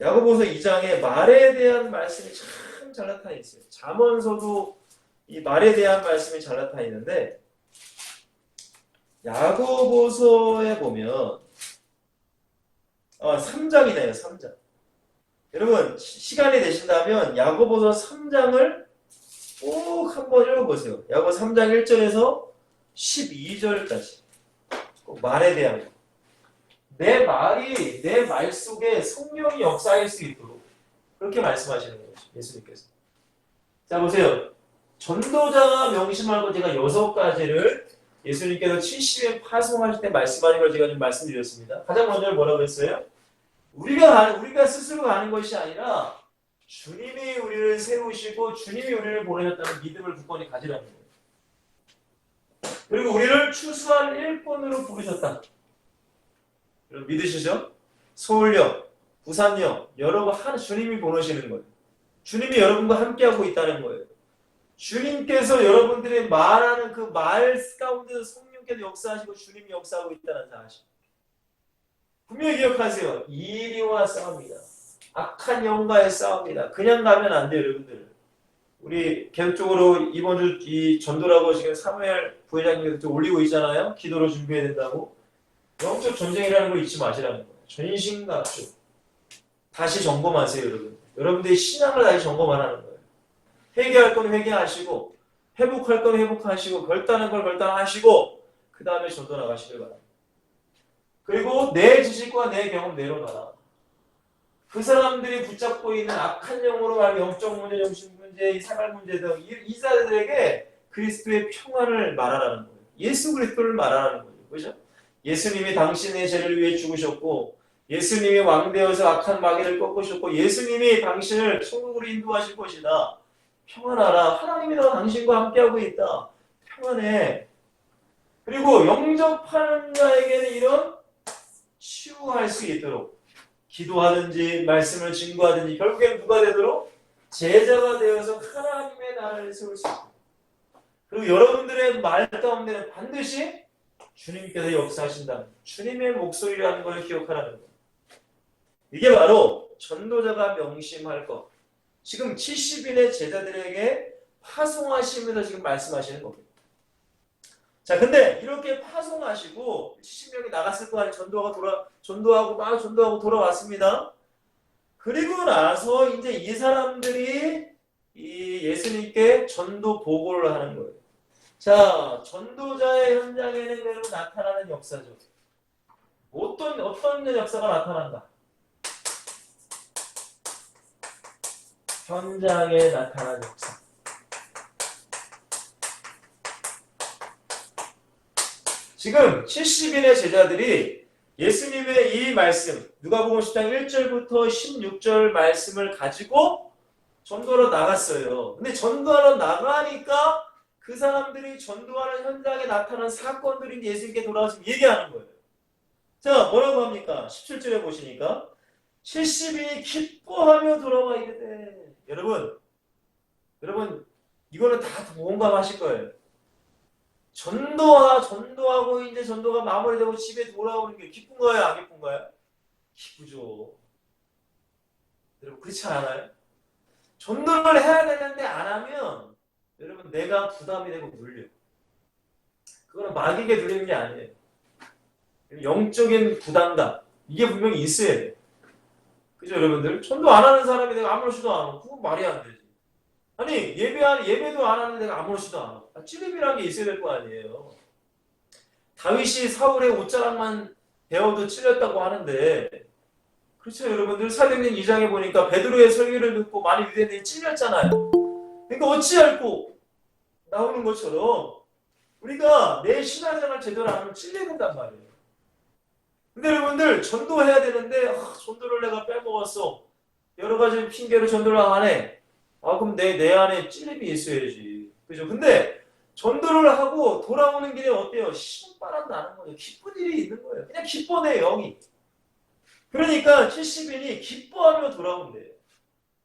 야고보서 2장에 말에 대한 말씀이 참 잘 나타나 있어요. 잠언서도 이 말에 대한 말씀이 잘 나타나 있는데 야고보서에 보면 3장이네요. 3장. 여러분 시간이 되신다면 야고보서 3장을 꼭 한번 읽어보세요. 야고보 3장 1절에서 12절까지. 꼭 말에 대한 거. 내 말이 내 말 속에 성령이 역사할 수 있도록 그렇게 말씀하시는 거죠. 예수님께서. 자 보세요. 전도자가 명심할 것 제가 6가지를 예수님께서 70년 파송하실 때 말씀하신 걸 제가 좀 말씀드렸습니다. 가장 먼저 뭐라고 했어요? 우리가 스스로 가는 것이 아니라 주님이 우리를 세우시고 주님이 우리를 보내셨다는 믿음을 굳건히 가지라는 거예요. 그리고 우리를 추수할 일꾼으로 부르셨다. 여러분 믿으시죠? 서울역, 부산역, 여러분 주님이 보내시는 거예요. 주님이 여러분과 함께하고 있다는 거예요. 주님께서 여러분들이 말하는 그 말 가운데서 성령께서 역사하시고 주님이 역사하고 있다는 사실. 분명히 기억하세요. 이리와 싸웁니다. 악한 영과의 싸웁니다. 그냥 가면 안 돼요, 여러분들. 우리 계속적으로 이번 주 이 전도라고 지금 사무엘 부회장님께서 올리고 있잖아요. 기도로 준비해야 된다고. 영적 전쟁이라는 걸 잊지 마시라는 거예요. 전신갑주. 다시 점검하세요, 여러분. 여러분들이 신앙을 다시 점검하라는 거예요. 회개할 건 회개하시고, 회복할 건 회복하시고, 결단할 건 결단하시고, 그 다음에 전도 나가시길 바랍니다. 그리고 내 지식과 내 경험 내려놔라. 그 사람들이 붙잡고 있는 악한 영으로 말하는 영적 문제, 정신 문제, 이 생활 문제 등 이사들에게 그리스도의 평안을 말하라는 거예요. 예수 그리스도를 말하라는 거예요. 그죠? 예수님이 당신의 죄를 위해 죽으셨고, 예수님이 왕되어서 악한 마귀를 꺾으셨고, 예수님이 당신을 천국으로 인도하실 것이다. 평안하라. 하나님이 너 당신과 함께하고 있다. 평안해. 그리고 영접하는 자에게는 이런 치유할 수 있도록 기도하든지 말씀을 증거하든지 결국엔 누가 되도록 제자가 되어서 하나님의 나라를 세울 수 있도록. 그리고 여러분들의 말 가운데는 반드시 주님께서 역사하신다는 주님의 목소리라는 걸 기억하라는 것. 이게 바로 전도자가 명심할 것. 지금 70인의 제자들에게 파송하시면서 지금 말씀하시는 겁니다. 자, 근데 이렇게 파송하시고 70명이 나갔을 거 아니에요. 전도하고 막 전도하고 돌아왔습니다. 그리고 나서 이제 이 사람들이 이 예수님께 전도 보고를 하는 거예요. 자, 전도자의 현장에는 여러분 나타나는 역사죠. 어떤 역사가 나타난다? 현장에 나타나는 역사. 지금 70인의 제자들이 예수님의 이 말씀, 누가복음 10장 1절부터 16절 말씀을 가지고 전도하러 나갔어요. 근데 전도하러 나가니까 그 사람들이 전도하는 현장에 나타난 사건들이 예수님께 돌아와서 얘기하는 거예요. 자, 뭐라고 합니까? 17절에 보시니까 70인이 기뻐하며 돌아와 이르되. 여러분 이거는 다 공감하실 거예요. 전도하고 이제 전도가 마무리되고 집에 돌아오는 게 기쁜 거예요? 안 기쁜 거예요? 기쁘죠. 여러분 그렇지 않아요? 전도를 해야 되는데 안 하면 여러분 내가 부담이 되고 눌려. 그거는 마귀에게 눌리는 게 아니에요. 영적인 부담감 이게 분명히 있어야 돼요. 그죠 여러분들? 전도 안 하는 사람이 내가 아무렇지도 않아. 그건 말이 안 되지. 아니 예배도 안 하는 데가 아무렇지도 않아. 찔림이라는 게 있어야 될 거 아니에요. 다윗이 사울의 옷자락만 베어도 찔렸다고 하는데 그렇죠 여러분들? 사도행전 2장에 보니까 베드로의 설교를 듣고 많이 유대인들이 찔렸잖아요. 그러니까 어찌할꼬 나오는 것처럼 우리가 내 신앙생활 제대로 안 하면 찔려본단 말이에요. 근데 여러분들 전도해야 되는데 전도를 내가 빼먹었어. 여러 가지 핑계로 전도를 안 해. 그럼 내 안에 찔림이 있어야지. 그죠? 근데 전도를 하고 돌아오는 길에 어때요? 신바람 나는 거예요. 기쁜 일이 있는 거예요. 그냥 기뻐내 영이. 그러니까 70인이 기뻐하며 돌아온대요.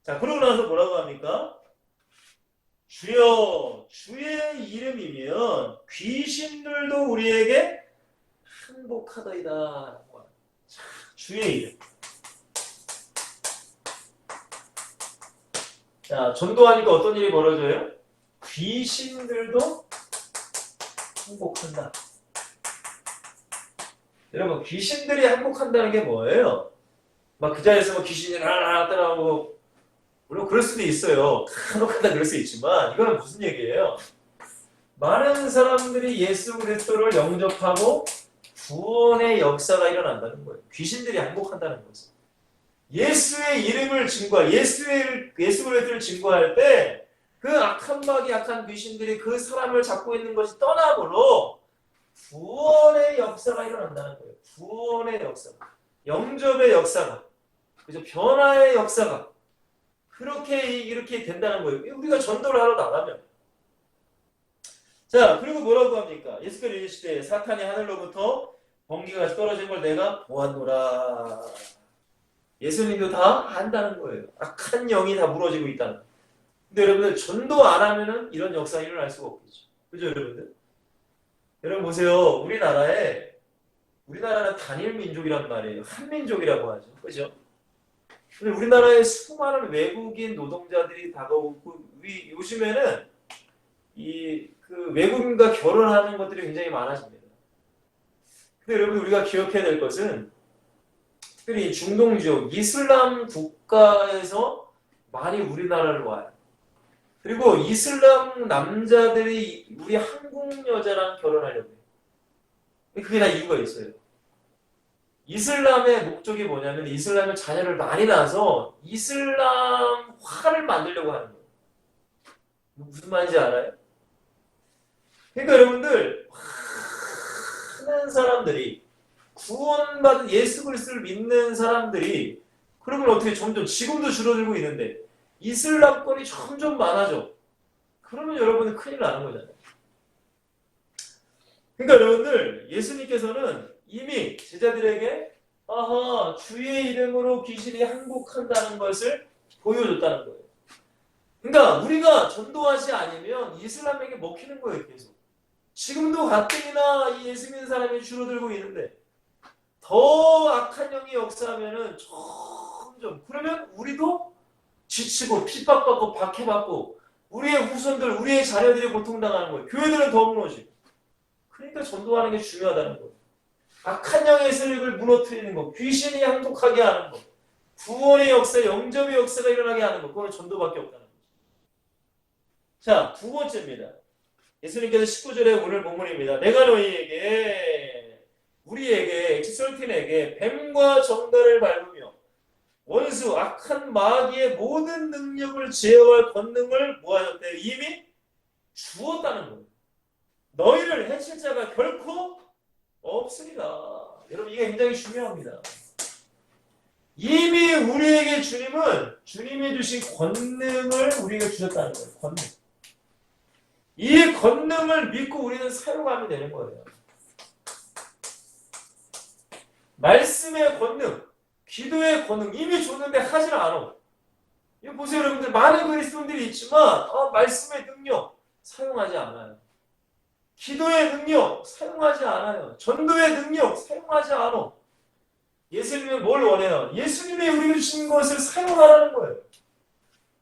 자, 그러고 나서 뭐라고 합니까? 주여, 주의 이름이면 귀신들도 우리에게 항복하더이다. 주의 이름. 자, 전도하니까 어떤 일이 벌어져요? 귀신들도 항복한다. 여러분, 귀신들이 항복한다는 게 뭐예요? 막 그 자리에서 막 귀신이 하나 따라오고, 물론 그럴 수도 있어요. 간혹가다 그럴 수 있지만 이거는 무슨 얘기예요? 많은 사람들이 예수 그리스도를 영접하고 구원의 역사가 일어난다는 거예요. 귀신들이 항복한다는 거죠. 예수의 이름을 증거할, 예수 그리스도를 증거할 때 그 악한 마귀, 악한 귀신들이 그 사람을 잡고 있는 것이 떠나므로 구원의 역사가 일어난다는 거예요. 구원의 역사가. 영접의 역사가. 그죠? 변화의 역사가. 이렇게 된다는 거예요. 우리가 전도를 하러 나가면. 자, 그리고 뭐라고 합니까? 예수께서 이르시되 사탄이 하늘로부터 번개가 같이 떨어진 걸 내가 보았노라. 예수님도 다 안다는 거예요. 악한 영이 다 무너지고 있다는 거예요. 근데 여러분들 전도 안 하면은 이런 역사가 일어날 수가 없겠죠. 그죠, 여러분들? 여러분 보세요. 우리나라는 단일 민족이란 말이에요. 한민족이라고 하죠. 그죠? 근데 우리나라에 수많은 외국인 노동자들이 다가오고, 요즘에는 그 외국인과 결혼하는 것들이 굉장히 많아집니다. 근데 여러분 우리가 기억해야 될 것은 특별히 중동 지역, 이슬람 국가에서 많이 우리나라를 와요. 그리고 이슬람 남자들이 우리 한국 여자랑 결혼하려고 해요. 그게 다 이유가 있어요. 이슬람의 목적이 뭐냐면 이슬람의 자녀를 많이 낳아서 이슬람화를 만들려고 하는 거예요. 무슨 말인지 알아요? 그러니까 여러분들 많은 사람들이 구원받은 예수 그리스도를 믿는 사람들이 그러면 어떻게 점점 지금도 줄어들고 있는데 이슬람권이 점점 많아져. 그러면 여러분은 큰일 나는 거잖아요. 그러니까 여러분들 예수님께서는 이미 제자들에게 주의 이름으로 귀신이 항복한다는 것을 보여줬다는 거예요. 그러니까 우리가 전도하지 않으면 이슬람에게 먹히는 거예요. 계속. 지금도 가뜩이나 이 예수 믿는 사람이 줄어들고 있는데 더 악한 영이 역사하면은 점점 그러면 우리도 지치고 핍박받고 박해받고 우리의 후손들, 우리의 자녀들이 고통당하는 거예요. 교회들은 더 무너지고. 그러니까 전도하는 게 중요하다는 거예요. 악한 영의 세력을 무너뜨리는 것, 귀신이 항복하게 하는 것, 구원의 역사, 영접의 역사가 일어나게 하는 것, 그건 전도밖에 없다는 거죠. 자, 두 번째입니다. 예수님께서 19절에 오늘 본문입니다. 내가 우리에게, 엑설틴에게 뱀과 정갈을 밟으며 원수, 악한 마귀의 모든 능력을 제어할 권능을 뭐하셨대요? 이미 주었다는 거예요. 너희를 해칠 자가 결코 없습니다. 여러분 이게 굉장히 중요합니다. 이미 우리에게 주님이 주신 권능을 우리에게 주셨다는 거예요. 권능. 이 권능을 믿고 우리는 사용하면 되는 거예요. 말씀의 권능, 기도의 권능 이미 줬는데 하질 않아. 이거 보세요 여러분들 많은 그리스도인들이 있지만 말씀의 능력 사용하지 않아요. 기도의 능력 사용하지 않아요. 전도의 능력 사용하지 않아. 예수님은 뭘 원해요? 예수님이 우리에게 주신 것을 사용하라는 거예요.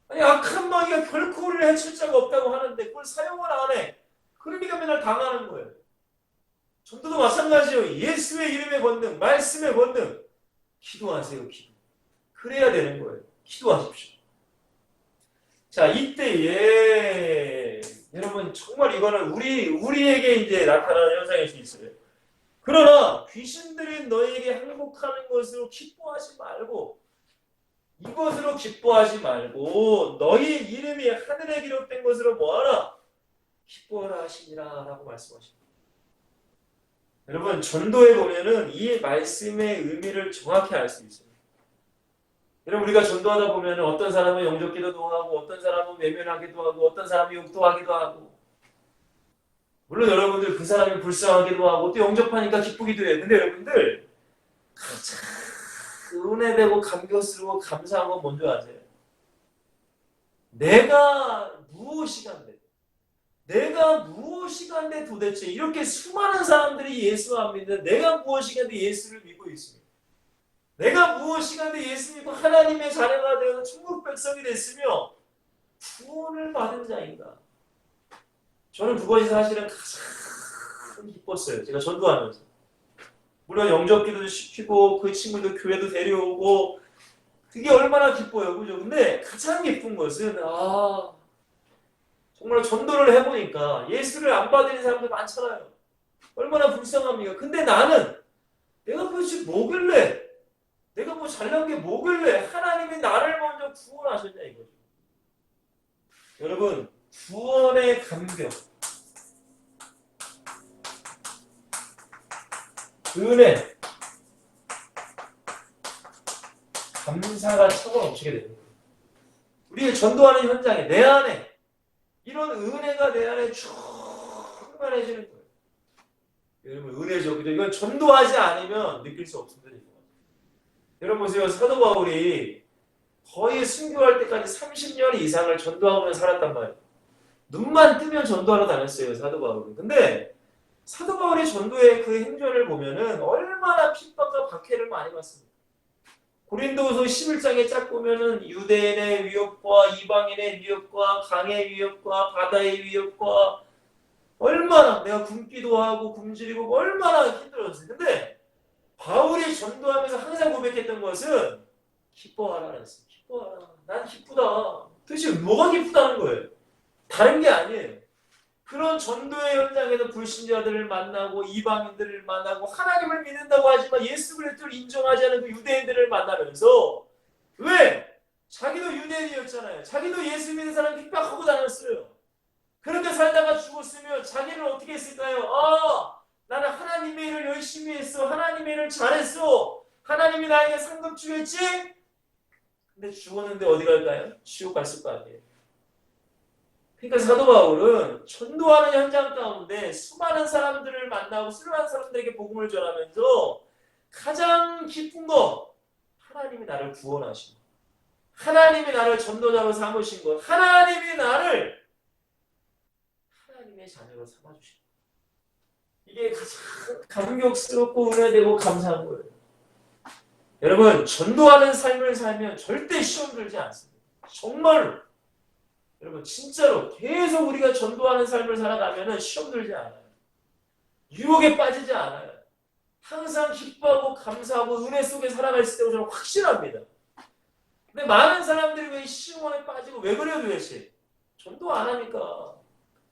아니 악한 마귀가 결코 우리를 해칠 자가 없다고 하는데 그걸 사용을 안 해. 그러니까 맨날 당하는 거예요. 전도도 마찬가지예요. 예수의 이름의 권능, 말씀의 권능. 기도하세요. 기도. 그래야 되는 거예요. 기도하십시오. 자, 이때에 여러분 정말 이거는 우리에게 이제 나타나는 현상일 수 있어요. 그러나 귀신들이 너에게 항복하는 것으로 기뻐하지 말고 이것으로 기뻐하지 말고 너희 이름이 하늘에 기록된 것으로 뭐하라? 기뻐하라 하시니라 라고 말씀하십니다. 여러분 전도에 보면은 이 말씀의 의미를 정확히 알 수 있어요. 여러분 우리가 전도하다 보면 어떤 사람은 영접기도도 하고 어떤 사람은 외면하기도 하고 어떤 사람이 욕도하기도 하고 물론 여러분들 그 사람이 불쌍하기도 하고 또 영접하니까 기쁘기도 해요. 근데 여러분들 참 은혜되고 감격스러워 감사한 건 뭔지 아세요? 내가 무엇이간데 도대체 이렇게 수많은 사람들이 예수 안 믿는데 내가 무엇이간데 예수를 믿고 있습니다. 내가 무엇이간데 예수 믿고 하나님의 자녀가 되어서 천국 백성이 됐으며 구원을 받은 자인가. 저는 그것이 사실은 가장 기뻤어요. 제가 전도하면서. 물론 영접기도도 시키고 그 친구들 교회도 데려오고 그게 얼마나 기뻐요. 그죠? 근데 가장 기쁜 것은, 정말 전도를 해보니까 예수를 안 받는 사람들 많잖아요. 얼마나 불쌍합니까? 근데 나는 내가 도대체 뭐길래, 내가 뭐 잘난 게 뭐길래 하나님이 나를 먼저 구원하셨냐 이거죠. 여러분, 구원의 감격, 은혜, 감사가 차고 넘치게 되는 거예요. 우리가 전도하는 현장에 내 안에 이런 은혜가 내 안에 충만해지는 거예요. 여러분, 은혜죠. 그죠? 이건 전도하지 않으면 느낄 수 없습니다. 여러분 보세요. 사도 바울이 거의 순교할 때까지 30년 이상을 전도하며 살았단 말이에요. 눈만 뜨면 전도하러 다녔어요. 사도 바울은. 근데 사도 바울의 전도의 그 행전을 보면은 얼마나 핍박과 박해를 많이 받습니다. 고린도후서 11장에 쫙 보면은 유대인의 위협과 이방인의 위협과 강의 위협과 바다의 위협과 얼마나 내가 굶기도 하고 굶주리고 얼마나 힘들었어요. 근데 바울이 전도하면서 항상 고백했던 것은 기뻐하라 그랬어요. 기뻐하라. 난 기쁘다. 도대체 뭐가 기쁘다는 거예요? 다른 게 아니에요. 그런 전도의 현장에서 불신자들을 만나고 이방인들을 만나고 하나님을 믿는다고 하지만 예수 그리스도를 인정하지 않은 그 유대인들을 만나면서 왜? 자기도 유대인이었잖아요. 자기도 예수 믿는 사람 핍박하고 다녔어요. 그렇게 살다가 죽었으면 자기는 어떻게 했을까요? 나는 하나님의 일을 열심히 했어. 하나님의 일을 잘했어. 하나님이 나에게 상급 주겠지? 근데 죽었는데 어디 갈까요? 지옥 갔을 거 아니에요. 그러니까 사도 바울은 전도하는 현장 가운데 수많은 사람들을 만나고 수많은 사람들에게 복음을 전하면서 가장 기쁜 거 하나님이 나를 구원하신 것, 하나님이 나를 전도자로 삼으신 것, 하나님이 나를 하나님의 자녀로 삼아주신 것. 이게 가장 감격스럽고 은혜되고 감사한 거예요. 여러분, 전도하는 삶을 살면 절대 시험 들지 않습니다. 정말로. 여러분 진짜로 계속 우리가 전도하는 삶을 살아가면 시험 들지 않아요. 유혹에 빠지지 않아요. 항상 기뻐하고 감사하고 은혜 속에 살아갈 수 있다고 저는 확신합니다. 근데 많은 사람들이 왜 시험에 빠지고 왜 그래요 도대체? 전도 안 하니까.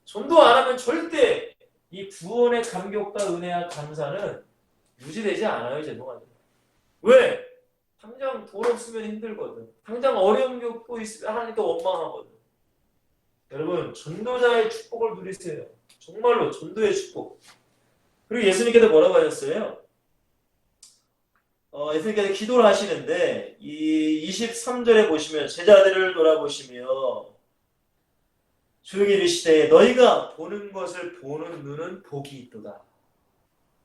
전도 안 하면 절대 이 구원의 감격과 은혜와 감사는 유지되지 않아요. 죄송합니다. 왜? 당장 돈 없으면 힘들거든. 당장 어려움 겪고 있으면 하나님께 원망하거든. 여러분 전도자의 축복을 누리세요. 정말로 전도의 축복. 그리고 예수님께서 뭐라고 하셨어요? 예수님께서 기도를 하시는데 이 23절에 보시면 제자들을 돌아보시며 조용히 이르시되 너희가 보는 것을 보는 눈은 복이 있도다.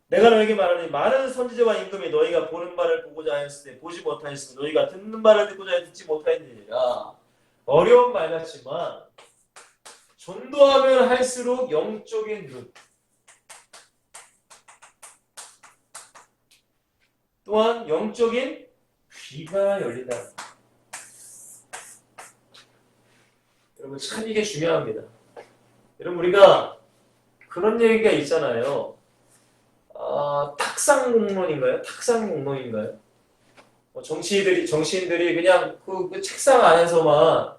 내가 너에게 말하니 많은 선지자와 임금이 너희가 보는 바를 보고자 하였으되 보지 못하였으며 너희가 듣는 바를 듣고자 하여 듣지 못하였느니라. 어려운 말 같지만 전도하면 할수록 영적인 눈 또한 영적인 귀가 열린다. 여러분 참 이게 중요합니다. 여러분 우리가 그런 얘기가 있잖아요. 탁상공론인가요? 탁상공론인가요? 정치인들이 그냥 그 책상 안에서만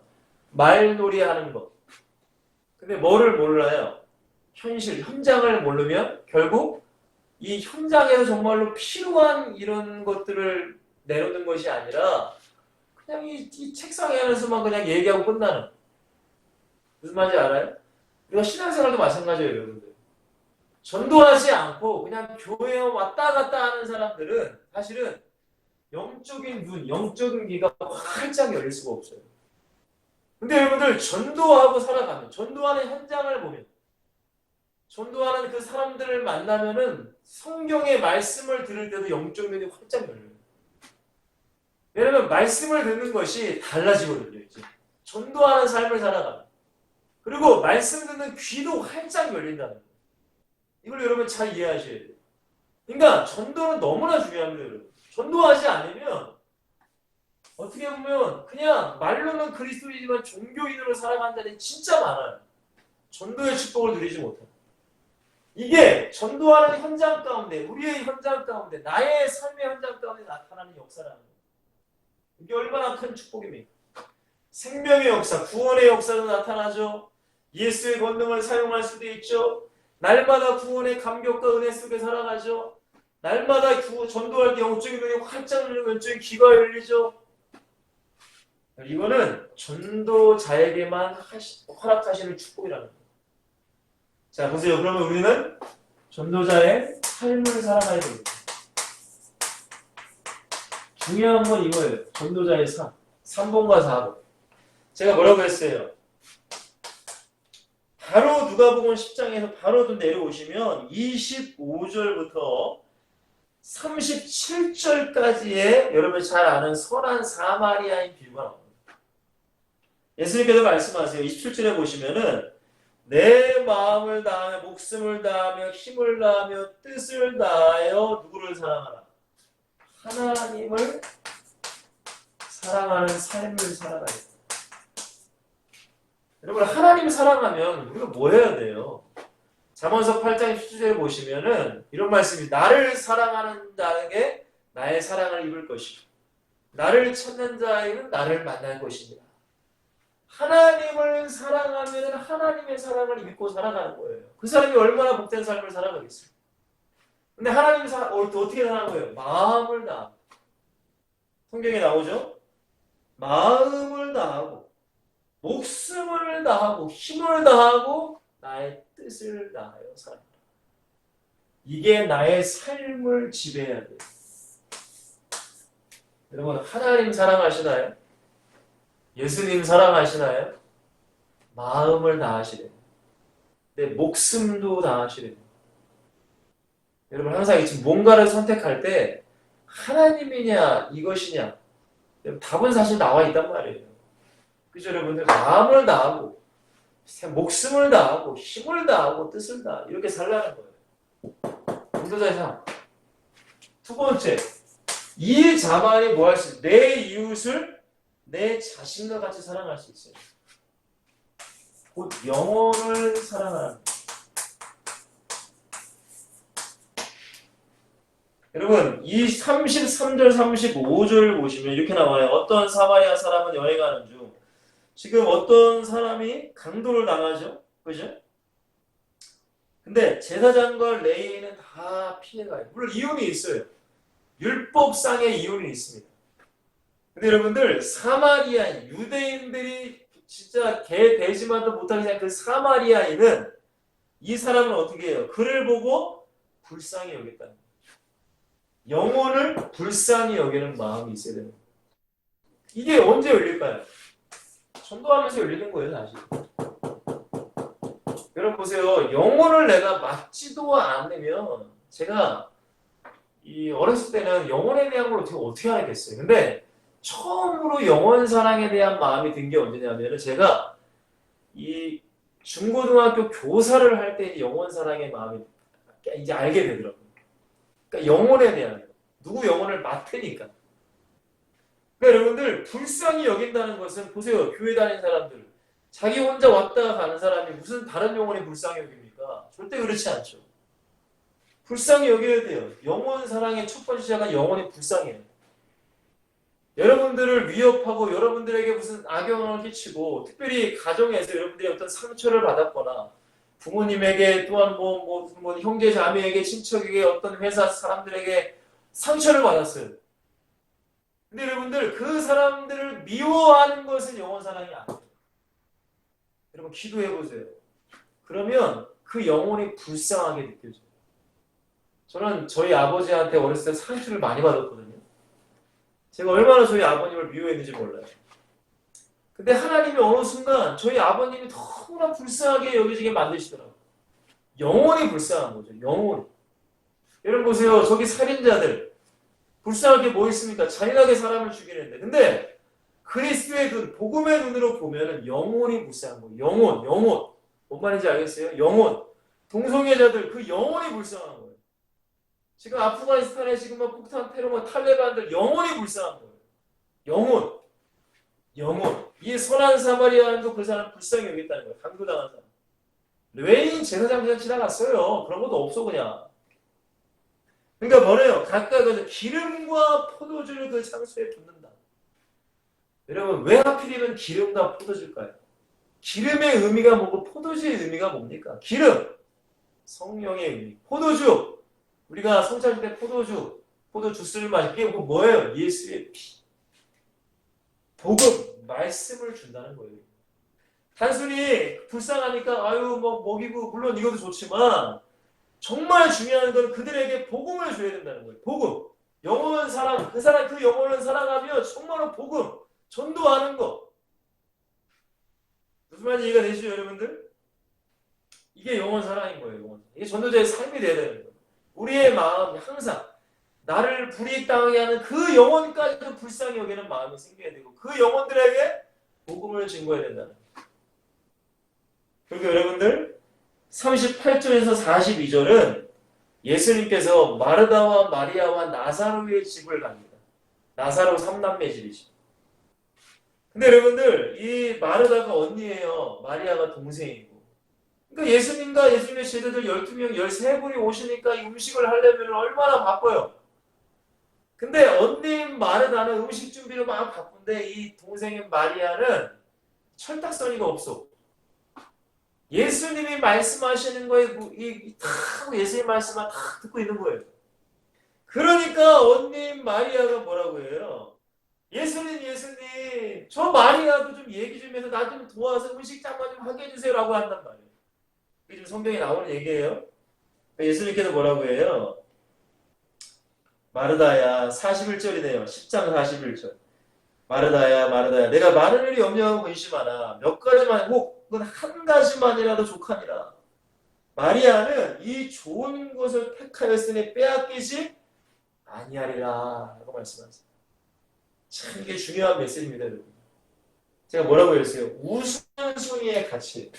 말놀이하는 것. 근데 뭐를 몰라요? 현장을 모르면 결국 이 현장에서 정말로 필요한 이런 것들을 내놓는 것이 아니라 그냥 이 책상 안에서만 그냥 얘기하고 끝나는. 무슨 말인지 알아요? 우리가 신앙생활도 마찬가지예요, 여러분들. 전도하지 않고 그냥 교회에 왔다 갔다 하는 사람들은 사실은 영적인 눈, 영적인 귀가 활짝 열릴 수가 없어요. 근데 여러분들 전도하고 살아가면, 전도하는 현장을 보면, 전도하는 그 사람들을 만나면은 성경의 말씀을 들을 때도 영적 눈이 활짝 열려요. 왜냐면 말씀을 듣는 것이 달라지거든요, 이제. 전도하는 삶을 살아가면. 그리고 말씀 듣는 귀도 활짝 열린다는 거예요. 이걸 여러분 잘 이해하셔야 돼요. 그러니까 전도는 너무나 중요합니다, 여러분. 전도하지 않으면 어떻게 보면 그냥 말로는 그리스도이지만 종교인으로 살아가는 자들이 진짜 많아요. 전도의 축복을 누리지 못해요. 이게 전도하는 현장 가운데, 우리의 현장 가운데, 나의 삶의 현장 가운데 나타나는 역사라는 거예요. 이게 얼마나 큰 축복입니까? 생명의 역사, 구원의 역사도 나타나죠. 예수의 권능을 사용할 수도 있죠. 날마다 구원의 감격과 은혜 속에 살아가죠. 날마다 전도할 때 영적인 눈이 활짝 열리고 왼쪽에 귀가 열리죠. 이거는 전도자에게만 허락하시는 축복이라는 거예요. 자, 보세요. 그러면 우리는 전도자의 삶을 살아가야 됩니다. 중요한 건 이거예요. 전도자의 삶. 3번과 4번. 제가 뭐라고 했어요? 바로 누가복음 10장에서 바로 좀 내려오시면 25절부터 37절까지의 여러분이 잘 아는 선한 사마리아인 비유가 나옵니다. 예수님께서 말씀하세요. 27절에 보시면은 내 마음을 다하며 목숨을 다하며 힘을 다하며 뜻을 다하여 누구를 사랑하라? 하나님을 사랑하는 삶을 살아가야겠다. 여러분, 하나님 사랑하면 우리가 뭐 해야 돼요? 잠언서 8장 17절에 보시면은 이런 말씀이 나를 사랑하는 자에게 나의 사랑을 입을 것이고 나를 찾는 자에게는 나를 만날 것입니다. 하나님을 사랑하면 하나님의 사랑을 입고 살아가는 거예요. 그 사람이 얼마나 복된 삶을 살아가겠어요. 근데 하나님 어떻게 사는 거예요? 마음을 다하고. 성경에 나오죠? 마음을 다하고 목숨을 다하고 힘을 다하고 나의 뜻을 다하여 살아라. 이게 나의 삶을 지배해야 돼요. 여러분, 하나님 사랑하시나요? 예수님 사랑하시나요? 마음을 다하시래요. 내 목숨도 다하시래요. 여러분, 항상 지금 뭔가를 선택할 때 하나님이냐 이것이냐 답은 사실 나와 있단 말이에요. 그죠, 여러분들? 마음을 다하고 목숨을 다하고 힘을 다하고 뜻을 다하고 이렇게 살라는 거예요. 전도자의 삶. 두 번째, 이 자만이 뭐 할 수 있어요? 내 이웃을 내 자신과 같이 사랑할 수 있어요. 곧 영혼을 사랑하는 거예요. 여러분, 이 33절, 35절 보시면 이렇게 나와요. 어떤 사마리아 사람은 여행하는 중 지금 어떤 사람이 강도를 당하죠? 그죠? 근데 제사장과 레위인은 다 피해가요. 물론 이혼이 있어요. 율법상의 이혼이 있습니다. 근데 여러분들, 사마리아인, 유대인들이 진짜 개 돼지만도 못하게 생각한 그 사마리아인은 이 사람은 어떻게 해요? 그를 보고 불쌍히 여겼다는 거예요. 영혼을 불쌍히 여기는 마음이 있어야 되는 거예요. 이게 언제 열릴까요? 전도하면서 열리는 거예요, 사실. 여러분 보세요. 영혼을 내가 맞지도 않으면 제가 어렸을 때는 영혼에 대한 걸 어떻게 알겠어요. 근데 처음으로 영혼 사랑에 대한 마음이 든 게 언제냐면 제가 이 중고등학교 교사를 할 때 영혼 사랑의 마음이 이제 알게 되더라고요. 그러니까 영혼에 대한 누구 영혼을 맡으니까. 그러니까 여러분들 불쌍히 여긴다는 것은 보세요. 교회 다니는 사람들 자기 혼자 왔다 가는 사람이 무슨 다른 영혼이 불쌍히 여깁니까? 절대 그렇지 않죠. 불쌍히 여겨야 돼요. 영혼 사랑의 첫 번째 시작은 영혼이 불쌍해요. 여러분들을 위협하고 여러분들에게 무슨 악영향을 끼치고 특별히 가정에서 여러분들이 어떤 상처를 받았거나 부모님에게 또한 뭐 형제 자매에게 친척에게 어떤 회사 사람들에게 상처를 받았어요. 근데 여러분들 그 사람들을 미워하는 것은 영혼 사랑이 아니에요. 여러분 기도해 보세요. 그러면 그 영혼이 불쌍하게 느껴져요. 저는 저희 아버지한테 어렸을 때 상처를 많이 받았거든요. 제가 얼마나 저희 아버님을 미워했는지 몰라요. 근데 하나님이 어느 순간 저희 아버님이 너무나 불쌍하게 여겨지게 만드시더라고요. 영혼이 불쌍한 거죠. 영혼이. 여러분 보세요. 저기 살인자들 불쌍하게 뭐 있습니까? 잔인하게 사람을 죽이는데 근데 그리스도의 눈, 복음의 눈으로 보면은 영혼이 불쌍한 거예요. 영혼. 뭔 말인지 알겠어요? 영혼. 동성애자들 그 영혼이 불쌍한 거예요. 지금 아프가니스탄에 지금 막 폭탄 테러, 탈레반들 영혼이 불쌍한 거예요. 영혼. 이 선한 사마리아인도 그 사람 불쌍히 여겼다는 거예요. 강도당한 사람. 레위인 제사장 그냥 지나갔어요. 그런 것도 없어 그냥. 그러니까 뭐래요? 각각 기름과 포도주를 그 창소에 붓는다. 여러분 왜 하필이면 기름과 포도주일까요? 기름의 의미가 뭐고 포도주의 의미가 뭡니까? 기름, 성령의 의미. 포도주, 우리가 성찬 때 포도주, 포도주스를 마시게 뭐예요? 예수의 피. 복음, 말씀을 준다는 거예요. 단순히 불쌍하니까 아유 뭐 먹이고 물론 이것도 좋지만 정말 중요한 건 그들에게 복음을 줘야 된다는 거예요. 복음. 영원 사랑, 그 영혼을 사랑하며 정말로 복음, 전도하는 거. 무슨 말인지 이해가 되시죠, 여러분들? 이게 영원 사랑인 거예요, 영원. 이게 전도자의 삶이 돼야 되는 거예요. 우리의 마음이 항상 나를 불이익당하게 하는 그 영혼까지도 불쌍히 여기는 마음이 생겨야 되고 그 영혼들에게 복음을 증거해야 된다는 거예요. 그리고 여러분들 38절에서 42절은 예수님께서 마르다와 마리아와 나사로의 집을 갑니다. 나사로 3남매 집이죠. 근데 여러분들 이 마르다가 언니예요. 마리아가 동생이고. 그러니까 예수님과 예수님의 제자들 12명, 13분이 오시니까 이 음식을 하려면 얼마나 바빠요. 근데 언니인 마르다는 음식 준비를 막 바쁜데 이 동생인 마리아는 철딱서니가 없어. 예수님이 말씀하시는 거에 예수님 말씀만 다 듣고 있는 거예요. 그러니까 언니인 마리아가 뭐라고 해요? 예수님 저 마리아도 좀 얘기 좀 해서 나 좀 도와서 음식 장만 좀 하게 해주세요 라고 한단 말이에요. 이게 지금 성경에 나오는 얘기예요. 예수님께서 뭐라고 해요? 마르다야 41절이네요. 10장 41절. 마르다야 내가 많은 일이 염려하고 근심하나 몇 가지만 혹은 한 가지만이라도 족하니라. 마리아는 이 좋은 것을 택하였으니 빼앗기지 아니하리라 라고 말씀하세요. 참 이게 중요한 메시지입니다, 여러분. 제가 뭐라고 했어요? 우선순위의 가치.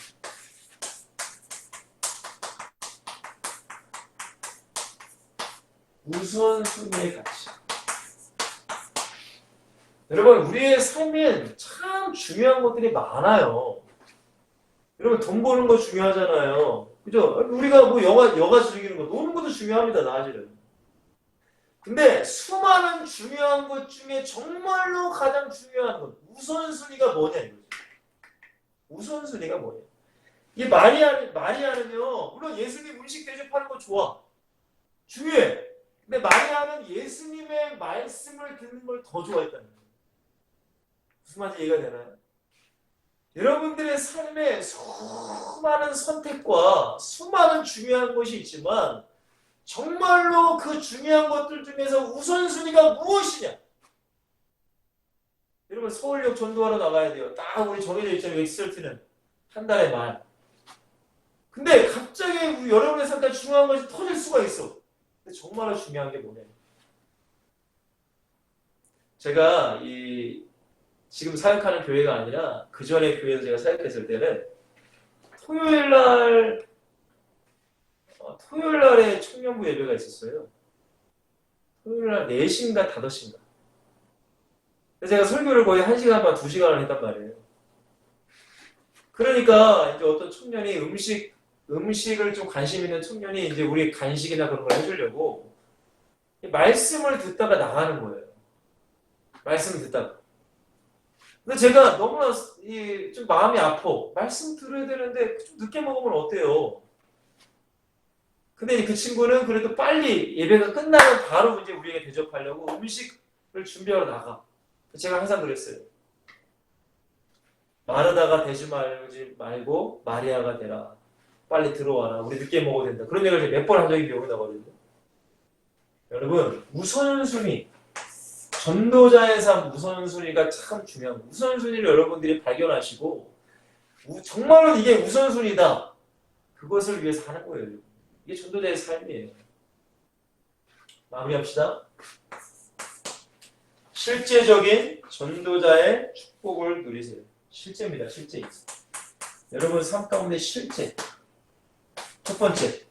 우선순위의 가치. 여러분, 우리의 삶엔 참 중요한 것들이 많아요. 여러분, 돈 버는 거 중요하잖아요. 그죠? 우리가 뭐 여가 즐기는 거, 노는 것도 중요합니다, 사실은. 근데 수많은 중요한 것 중에 정말로 가장 중요한 것, 우선순위가 뭐냐, 이거죠. 우선순위가 뭐냐. 이 마리아는요, 물론 예수님 음식 대접하는 거 좋아. 중요해. 근데 마리아는 예수님의 말씀을 듣는 걸 더 좋아했다는 거예요. 무슨 말인지 이해가 되나요? 여러분들의 삶에 수많은 선택과 수많은 중요한 것이 있지만 정말로 그 중요한 것들 중에서 우선순위가 무엇이냐? 여러분 서울역 전도하러 나가야 돼요. 딱 우리 정해져 있잖아요. 엑셀트는 한 달에 만. 근데 갑자기 여러분의 삶에 중요한 것이 터질 수가 있어. 근데 정말로 중요한 게 뭐냐? 제가 지금 사역하는 교회가 아니라 그 전에 교회에서 제가 사역했을 때는 토요일 날에 청년부 예배가 있었어요. 토요일 날 4시인가 5시인가. 제가 설교를 거의 1시간 반, 2시간을 했단 말이에요. 그러니까 이제 어떤 청년이 음식을 좀 관심 있는 청년이 이제 우리 간식이나 그런 걸 해주려고 말씀을 듣다가 나가는 거예요. 말씀을 듣다가. 근데 제가 너무나 좀 마음이 아파. 말씀 들어야 되는데 좀 늦게 먹으면 어때요? 근데 그 친구는 그래도 빨리 예배가 끝나면 바로 이제 우리에게 대접하려고 음식을 준비하러 나가. 제가 항상 그랬어요. 마르다가 되지 말고 마리아가 되라. 빨리 들어와라. 우리 늦게 먹어야 된다. 그런 얘기를 몇 번 한 적이 기억이 나거든요. 여러분, 우선순위. 전도자의 삶 우선순위가 참 중요한 거예요. 우선순위를 여러분들이 발견하시고 정말로 이게 우선순위다. 그것을 위해서 하는 거예요. 이게 전도자의 삶이에요. 마무리합시다. 실제적인 전도자의 축복을 누리세요. 실제입니다. 실제. 여러분 삶 가운데 실제. 첫 번째,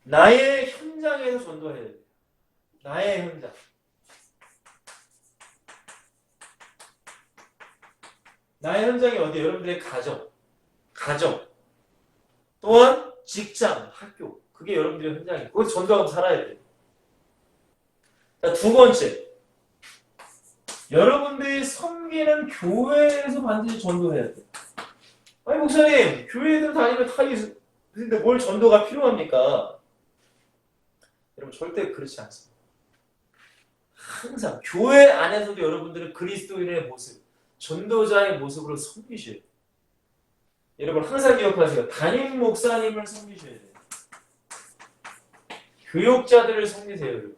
나의 현장에서 전도해야 돼요. 나의 현장. 나의 현장이 어디예요? 여러분들의 가정. 또한 직장, 학교. 그게 여러분들의 현장이에요. 거기서 전도하고 살아야 돼요. 자, 두 번째. 여러분들이 섬기는 교회에서 반드시 전도해야 돼. 아니 목사님 교회들 다니면 다 있는데 뭘 전도가 필요합니까? 여러분 절대 그렇지 않습니다. 항상 교회 안에서도 여러분들은 그리스도인의 모습, 전도자의 모습으로 섬기셔야 돼요. 여러분 항상 기억하세요. 담임 목사님을 섬기셔야 돼요. 교육자들을 섬기세요. 여러분.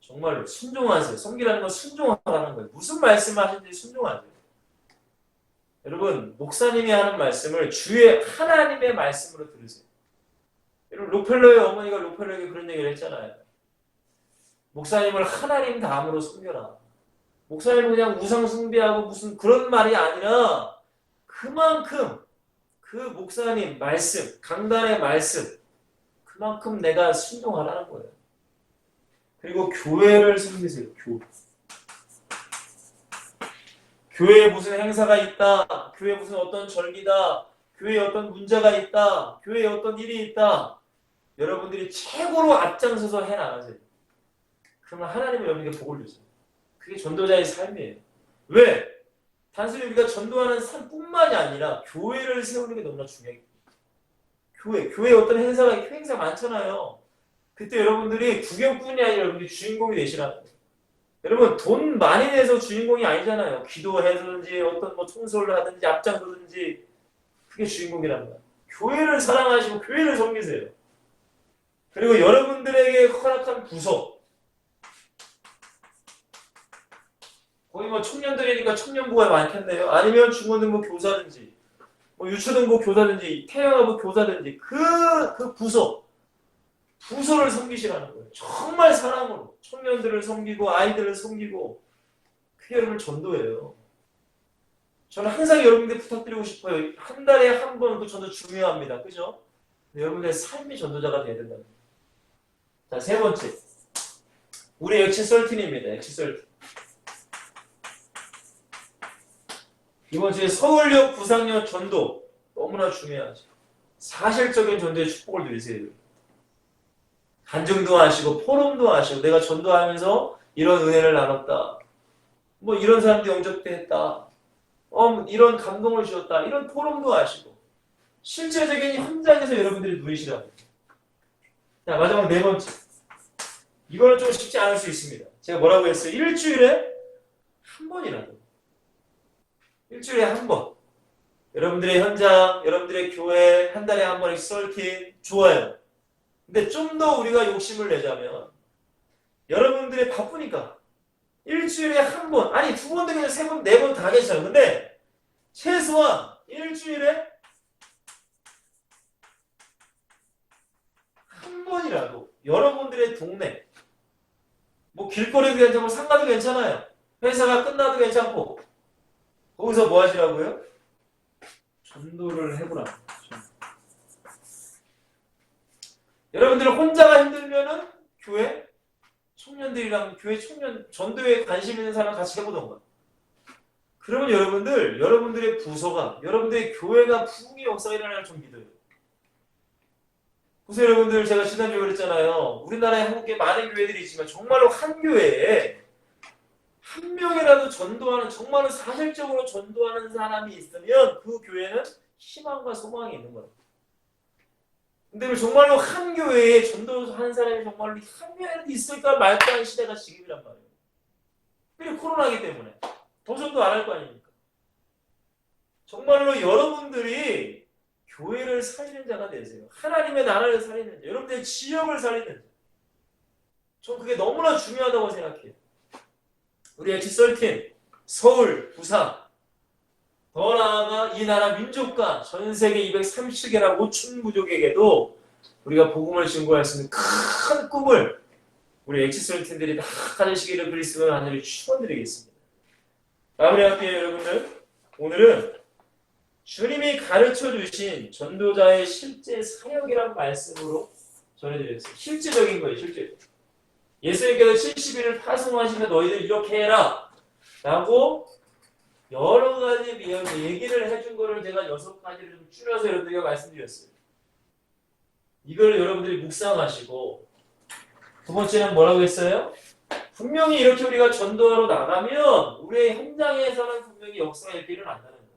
정말로 순종하세요. 섬기라는 건 순종하라는 거예요. 무슨 말씀을 하시는지 순종하세요. 여러분 목사님이 하는 말씀을 주의 하나님의 말씀으로 들으세요. 여러분 록펠러의 어머니가 록펠러에게 그런 얘기를 했잖아요. 목사님을 하나님 다음으로 섬겨라. 목사님은 그냥 우상 숭배하고 무슨 그런 말이 아니라 그만큼 그 목사님 말씀, 강단의 말씀 그만큼 내가 순종하라는 거예요. 그리고 교회를 섬기세요. 교회에 무슨 행사가 있다. 교회에 무슨 어떤 절기다. 교회에 어떤 문제가 있다. 교회에 어떤 일이 있다. 여러분들이 최고로 앞장서서 해나가세요. 그러면 하나님은 여러분에게 복을 주세요. 그게 전도자의 삶이에요. 왜? 단순히 우리가 전도하는 삶뿐만이 아니라 교회를 세우는 게 너무나 중요해요. 교회에 어떤 행사 많잖아요. 그때 여러분들이 구경꾼이 아니라 여러분들이 주인공이 되시라는 거예요. 여러분 돈 많이 내서 주인공이 아니잖아요. 기도해서든지 어떤 뭐 청소를 하든지 앞장서든지 그게 주인공이란 거예요. 교회를 사랑하시고 교회를 섬기세요. 그리고 여러분들에게 허락한 부서 거기 뭐 청년들이니까 청년부가 많겠네요. 아니면 중고등부 교사든지 뭐 유초등부 교사든지 태영아부 교사든지 그 부서를 섬기시라는 거예요. 정말 사랑으로 청년들을 섬기고 아이들을 섬기고 그게 여러분 전도예요. 저는 항상 여러분들 부탁드리고 싶어요. 한 달에 한 번 그 전도 중요합니다. 그죠? 여러분들의 삶이 전도자가 돼야 된다. 자, 세 번째. 우리 엑치13입니다. 엑치13. 이번 주에 서울역, 부산역 전도 너무나 중요하죠. 사실적인 전도의 축복을 누리세요. 간증도 하시고 포럼도 하시고 내가 전도하면서 이런 은혜를 나눴다. 뭐 이런 사람도 영접도 했다. 이런 감동을 주었다. 이런 포럼도 하시고 실제적인 현장에서 여러분들이 누리시라고. 자, 마지막 네 번째. 이거는 좀 쉽지 않을 수 있습니다. 제가 뭐라고 했어요? 일주일에 한 번이라도. 일주일에 한 번. 여러분들의 현장, 여러분들의 교회 한 달에 한 번 썰팅 좋아요. 근데 좀 더 우리가 욕심을 내자면 여러분들이 바쁘니까 일주일에 한 번, 아니 두 번 되면 세 번, 네 번 다 괜찮아요. 근데 최소한 일주일에 한 번이라도 여러분들의 동네, 뭐 길거리도 괜찮고 상가도 괜찮아요. 회사가 끝나도 괜찮고 거기서 뭐 하시라고요? 전도를 해보라고. 여러분들 혼자가 힘들면은 교회 청년들이랑 교회 청년 전도에 관심 있는 사람 같이 해보던가. 그러면 여러분들의 부서가 여러분들의 교회가 부흥의 역사가 일어날 좀 믿어요. 보세요 여러분들 제가 지난주에 그랬잖아요. 우리나라에 한국에 많은 교회들이 있지만 정말로 한 교회에 한 명이라도 전도하는 정말로 사실적으로 전도하는 사람이 있으면 그 교회는 희망과 소망이 있는 거예요. 근데 정말로 한 교회에 전도하는 사람이 정말로 한 명이라도 있을까 말까 하는 시대가 지금이란 말이에요. 그리고 코로나기 때문에 더 전도 안 할 거 아닙니까? 정말로 여러분들이 교회를 살리는 자가 되세요. 하나님의 나라를 살리는 자, 여러분들의 지역을 살리는 자. 전 그게 너무나 중요하다고 생각해요. 우리 엑시13, 서울, 부산, 더 나아가 이 나라 민족과 전 세계 230개나 5천 부족에게도 우리가 복음을 증거할 수 있는 큰 꿈을 우리 엑시13들이 다 가지시기를 그리스도의 하나님을 축원드리겠습니다. 마무리할게요 여러분들. 오늘은 주님이 가르쳐 주신 전도자의 실제 사역이란 말씀으로 전해드렸어요. 실제적인 거예요. 실제. 예수님께서 70일을 파송하시며 너희들 이렇게 해라 라고 여러 가지 얘기를 해준 거를 제가 6가지를 좀 줄여서 여러분들에게 말씀드렸어요. 이걸 여러분들이 묵상하시고 두 번째는 뭐라고 했어요? 분명히 이렇게 우리가 전도하러 나가면 우리의 현장에서는 분명히 역사가 이렇게 일어난다는 거예요.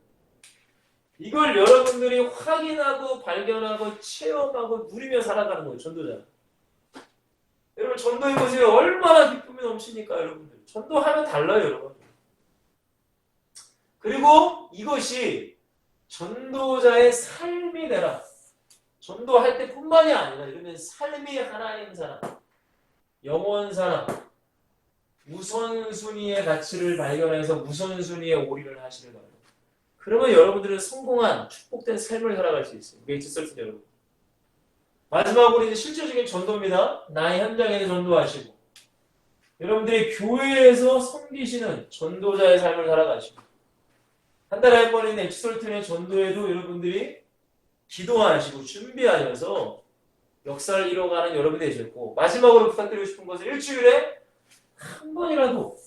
이걸 여러분들이 확인하고 발견하고 체험하고 누리며 살아가는 거예요. 전도자. 여러분 전도해보세요. 얼마나 기쁨이 넘치니까 여러분들. 전도하면 달라요. 여러분. 그리고 이것이 전도자의 삶이 되라. 전도할 때뿐만이 아니라 이러면 삶이 하나님 사람, 영원 사람, 우선순위의 가치를 발견해서 우선순위에 올인을 하시는 거예요. 그러면 여러분들은 성공한 축복된 삶을 살아갈 수 있어요. 우리 엑스설트 여러분. 마지막으로 이제 실질적인 전도입니다. 나의 현장에서 전도하시고 여러분들이 교회에서 섬기시는 전도자의 삶을 살아가시고 한 달에 한 번 있는 엑스설트의 전도에도 여러분들이 기도하시고 준비하셔서 역사를 이뤄가는 여러분이 되셨고 마지막으로 부탁드리고 싶은 것은 일주일에 한 번이라도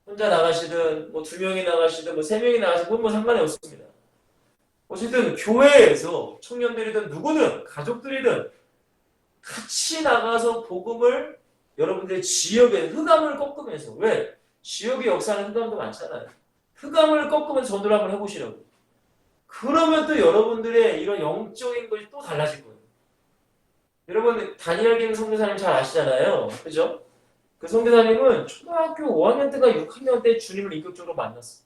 혼자 나가시든 뭐 2명이 나가시든 뭐 3명이 나가시든 뭐 상관이 없습니다. 어쨌든 교회에서 청년들이든 누구든 가족들이든 같이 나가서 복음을 여러분들의 지역의 흑암을 꺾으면서 왜? 지역의 역사는 흑암도 많잖아요. 흑암을 꺾으면서 전도를 한번 해보시라고. 그러면 또 여러분들의 이런 영적인 것이 또 달라질 거예요. 여러분 다니엘 김 선교사님 잘 아시잖아요. 그죠? 그 선교사님은 초등학교 5학년 때가 6학년 때 주님을 인격적으로 만났어요.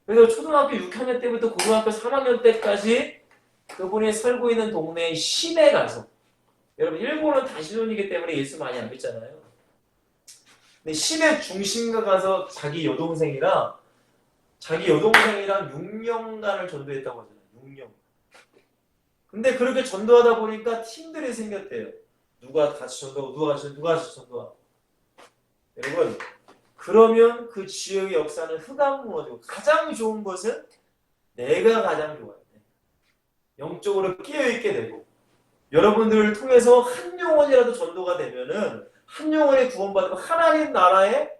그래서 초등학교 6학년 때부터 고등학교 3학년 때까지 그분이 살고 있는 동네의 시내 가서 여러분 일본은 다시존이기 때문에 예수 많이 안 믿잖아요. 근데 시내 중심가 가서 자기 여동생이랑 6년간을 전도했다고 하잖아요. 6년. 근데 그렇게 전도하다 보니까 팀들이 생겼대요. 누가 같이 전도하고 누가 같이 전도하고. 여러분 그러면 그 지역의 역사는 흑암 무너지고 가장 좋은 것은 내가 가장 좋아요. 영적으로 깨어있게 되고 여러분들을 통해서 한 영혼이라도 전도가 되면은 한 영혼이 구원받으면 하나님 나라에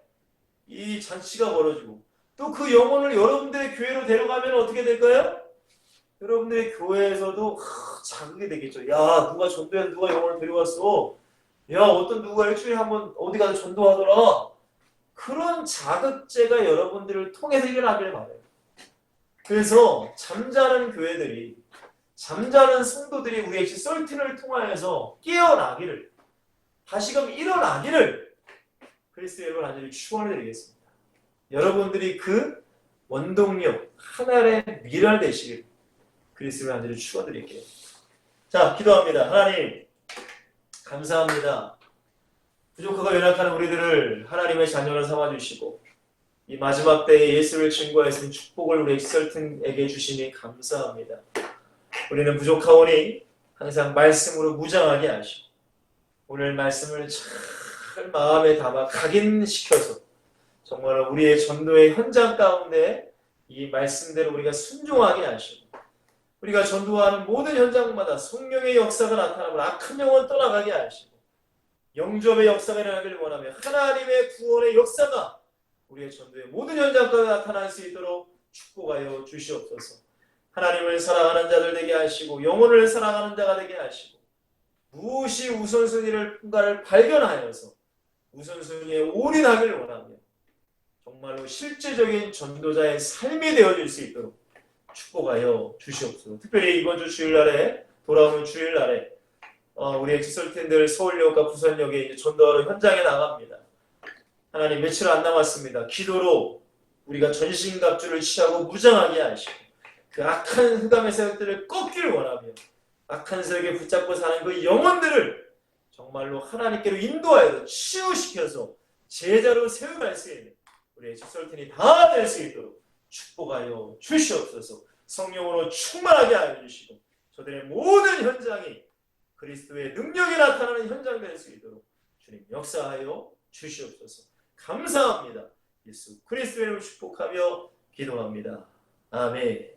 이 잔치가 벌어지고 또 그 영혼을 여러분들의 교회로 데려가면 어떻게 될까요? 여러분들의 교회에서도 자극이 되겠죠. 야 누가 전도해 누가 영혼을 데려왔어. 야 어떤 누가 일주일에 한번 어디 가서 전도하더라. 그런 자극제가 여러분들을 통해서 일어나길 바라요. 그래서 잠자는 교회들이 잠자는 성도들이 우리 엑시설틴을 통하여서 깨어나기를 다시금 일어나기를 그리스도의 이름으로 간절히 축원을 드리겠습니다. 여러분들이 그 원동력 하나의 미랄 되시길 그리스도의 간절히 축원드릴게요. 자 기도합니다. 하나님 감사합니다. 부족하고 연약한 우리들을 하나님의 자녀로 삼아주시고 이 마지막 때에 예수를 증거하신 축복을 우리 엑설튼에게 주시니 감사합니다. 우리는 부족하오니 항상 말씀으로 무장하게 하시고 오늘 말씀을 잘 마음에 담아 각인시켜서 정말 우리의 전도의 현장 가운데 이 말씀대로 우리가 순종하게 하시고 우리가 전도하는 모든 현장마다 성령의 역사가 나타나고 악한 영혼 떠나가게 하시고 영접의 역사가 일어나기를 원하며 하나님의 구원의 역사가 우리의 전도의 모든 현장 가운데 나타날 수 있도록 축복하여 주시옵소서. 하나님을 사랑하는 자들 되게 하시고 영혼을 사랑하는 자가 되게 하시고 무엇이 우선순위를 분가를 발견하여서 우선순위에 올인하기를 원하며 정말로 실제적인 전도자의 삶이 되어질 수 있도록 축복하여 주시옵소서. 특별히 이번 주 주일날에 돌아오는 주일날에 우리 엑스설틴들 서울역과 부산역에 이제 전도하러 현장에 나갑니다. 하나님 며칠 안 남았습니다. 기도로 우리가 전신갑주를 취하고 무장하게 하시고 그 악한 흑암의 세력들을 꺾기를 원하며 악한 세력에 붙잡고 사는 그 영혼들을 정말로 하나님께로 인도하여 치유시켜서 제자로 세워갈 수 있는 우리 엑스설틴이 다 될 수 있도록 축복하여 주시옵소서. 성령으로 충만하게 하여 주시고 저들의 모든 현장이 그리스도의 능력이 나타나는 현장 될 수 있도록 주님 역사하여 주시옵소서. 감사합니다. 예수 그리스도의 이름으로 축복하며 기도합니다. 아멘.